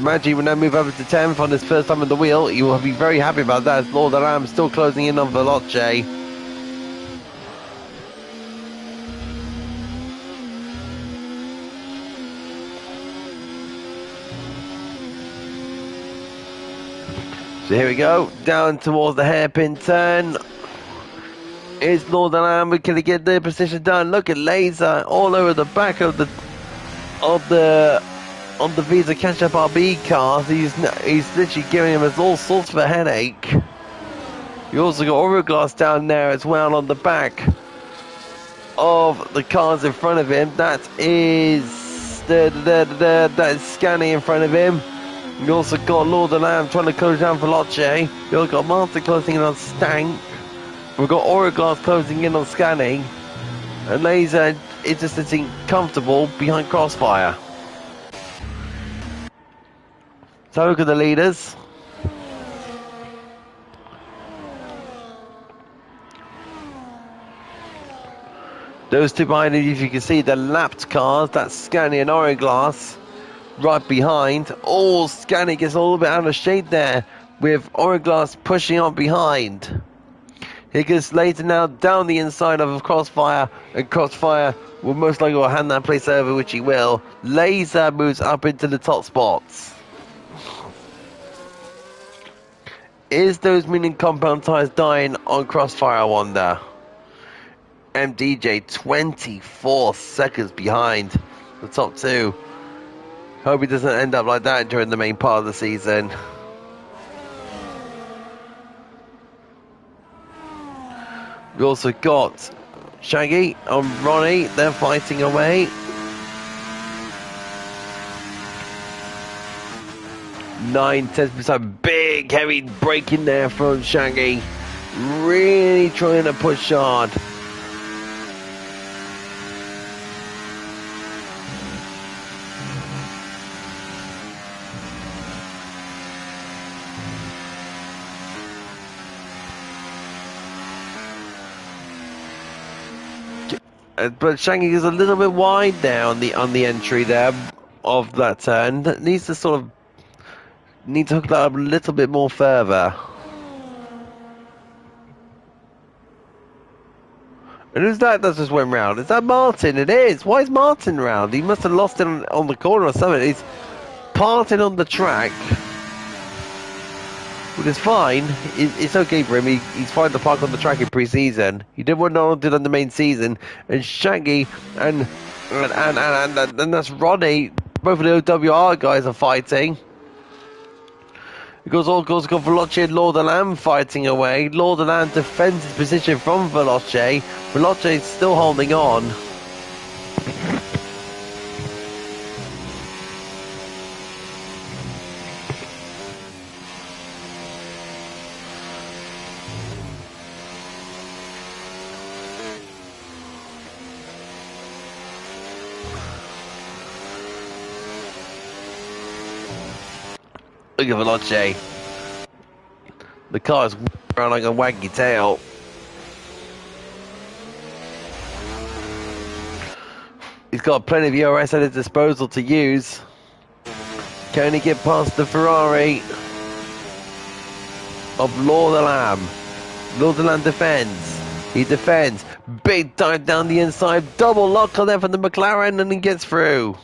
Maggi will now move over to 10th on his first time on the wheel. He will be very happy about that, as Lord Alam still closing in on Veloce. So here we go, down towards the hairpin turn. Is Northern Ireland going to get their position done? Look at Laser all over the back of the Visa Catch-Up RB car. He's literally giving him all sorts of a headache. You also got Origlass down there as well on the back of the cars in front of him. That is that is Scanny in front of him. You also got Lord of Lamb trying to close down Veloce. You also got Martin closing in on Stank. We've got Origlass closing in on Scanning. And Laser is just sitting comfortable behind Crossfire. So look at the leaders. Those two behind him, if you can see, the lapped cars. That's Scania and Origlass right behind. Oh, Scania gets a little bit out of shape there with Origlass pushing on behind. He gets later now down the inside of Crossfire, and Crossfire will most likely hand that place over, which he will. Laser moves up into the top spots. Is those meaning compound tyres dying on Crossfire, I wonder? MDJ 24 seconds behind the top two. Hope he doesn't end up like that during the main part of the season. We also got Shaggy and Ronnie. They're fighting away. Nine tenths, big heavy break in there from Shaggy. Really trying to push hard. But Shaggy is a little bit wide there on the entry there of that turn. Needs to sort of hook that up a little bit more further. And who's that just went round? Is that Martin? It is. Why is Martin round? He must have lost it on the corner or something. He's parting on the track. Which is fine. It's okay for him. He's fine to park on the track in pre-season. He did what no one did on the main season. And Shaggy and that's Ronnie. Both of the OWR guys are fighting. Because all goes got Veloce and Lord of Lamb fighting away. Lord of Lamb defends his position from Veloce. Veloce is still holding on. Look at Veloce. The car's around like a waggy tail. He's got plenty of ERS at his disposal to use. Can he get past the Ferrari of Lord of Lamb? Lord of Lamb defends. He defends. Big dive down the inside. Double lock on there from the McLaren, and he gets through.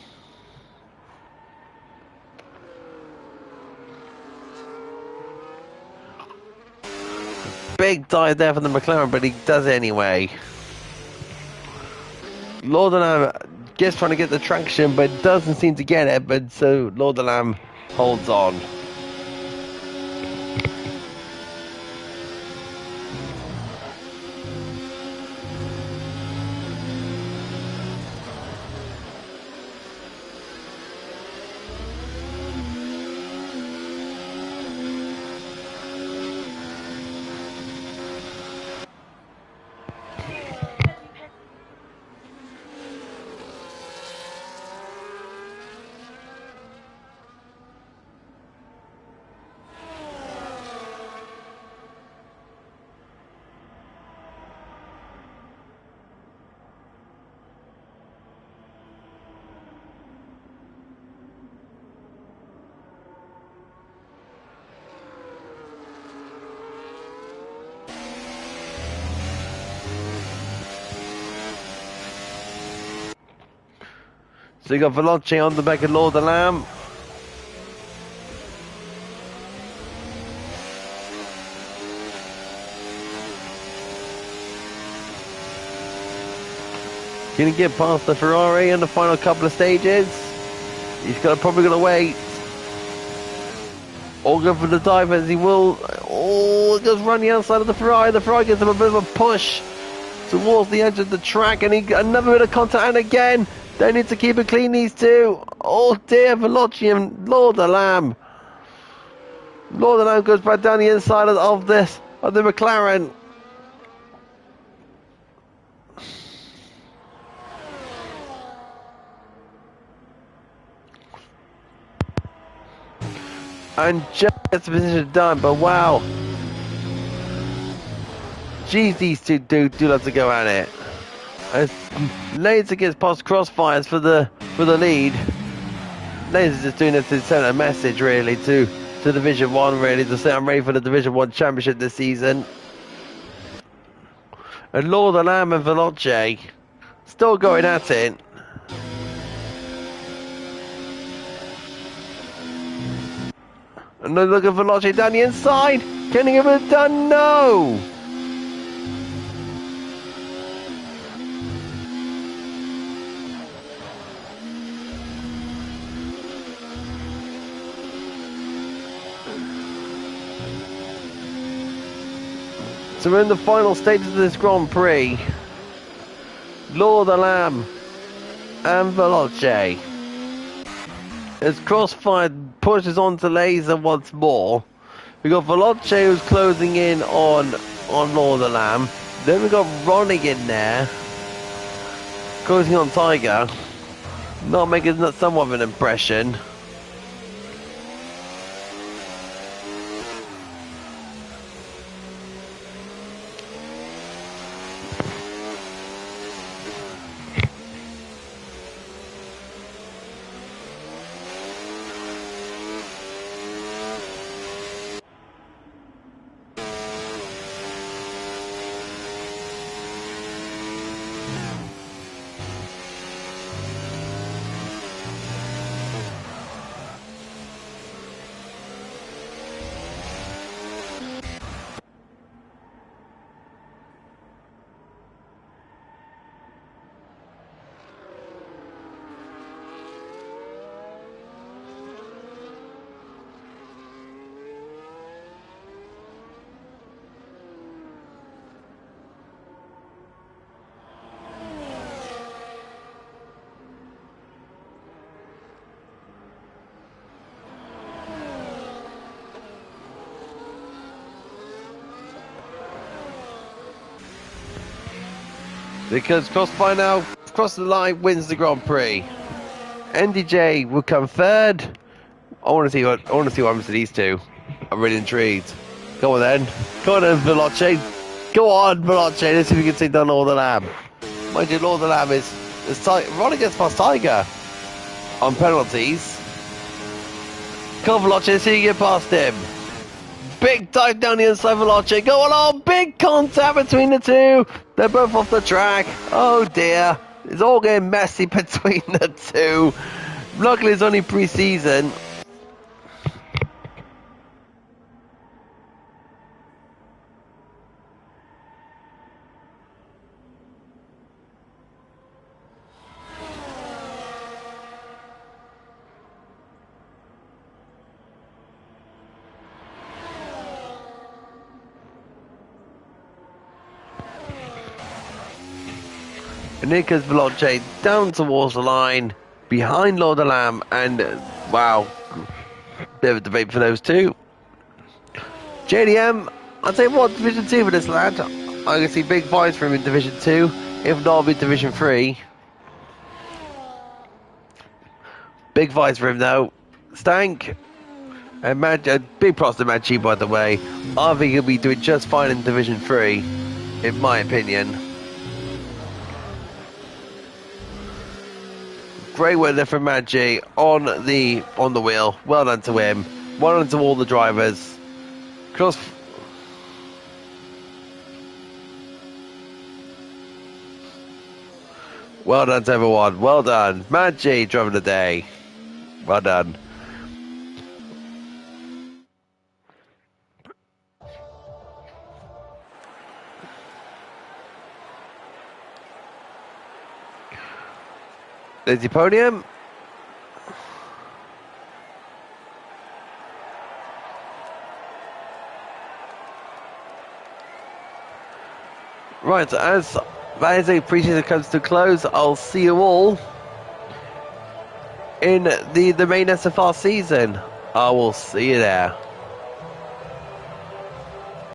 Big dive there from the McLaren, but he does it anyway. Lord of Lamb just trying to get the traction, but doesn't seem to get it, but so Lord of Lamb holds on. So you got Veloce on the back of Lord of Lamb. Can he get past the Ferrari in the final couple of stages? He's probably going to wait. All go for the dive as he will. Oh, just run the outside of the Ferrari. The Ferrari gives him a bit of a push towards the edge of the track, and another bit of contact, and again, they need to keep it clean, these two. Oh dear, Veloci and Lord of the Lamb. Lord of the Lamb goes back down the inside of the McLaren. And just gets the position done, but wow. Geez, these two do love to go at it. As Laser gets past Crossfires for the lead. Laser's just doing it to send a message really to Division 1 really, to say I'm ready for the Division 1 Championship this season. And Lord of the Lamb and Veloce still going at it. And then look at Veloci down the inside. Can he get it done? No! So we're in the final stages of this Grand Prix. Lord of the Lamb and Veloci. As Crossfire pushes on to Laser once more. We got Veloci who's closing in on Lord of the Lamb. Then we got Ronnie in there, closing on Tiger. Not making somewhat of an impression. Because Crossfire now, across the line, wins the Grand Prix. NDJ will come third. I want to see what happens to these two. I'm really intrigued. Go on then. Go on then, Veloci. Go on, Veloci. Let's see if we can take down Lord of the Lamb. Mind you, Lord of the Lamb is Ronnie gets past Tiger on penalties. Come on, Veloci. Let's see if you get past him. Big dive down the inside, Veloci. Go on, big contact between the two. They're both off the track. Oh dear. It's all getting messy between the two. Luckily, it's only pre-season. Nico's Veloci down towards the line, behind Lord of the Lamb, and wow, bit of a debate for those two. JDM, I'll tell you what, Division 2 for this lad. I can see big fights for him in Division 2, if not, in Division 3. Big fights for him though. Stank, and big props to Maggi, by the way. I think he'll be doing just fine in Division 3, in my opinion. Great work there from Maggi on the wheel. Well done to him. Well done to all the drivers. Well done to everyone. Well done. Maggi driving the day. Well done. There's your podium. Right, as the preseason comes to close, I'll see you all in the main SFR season. I will see you there.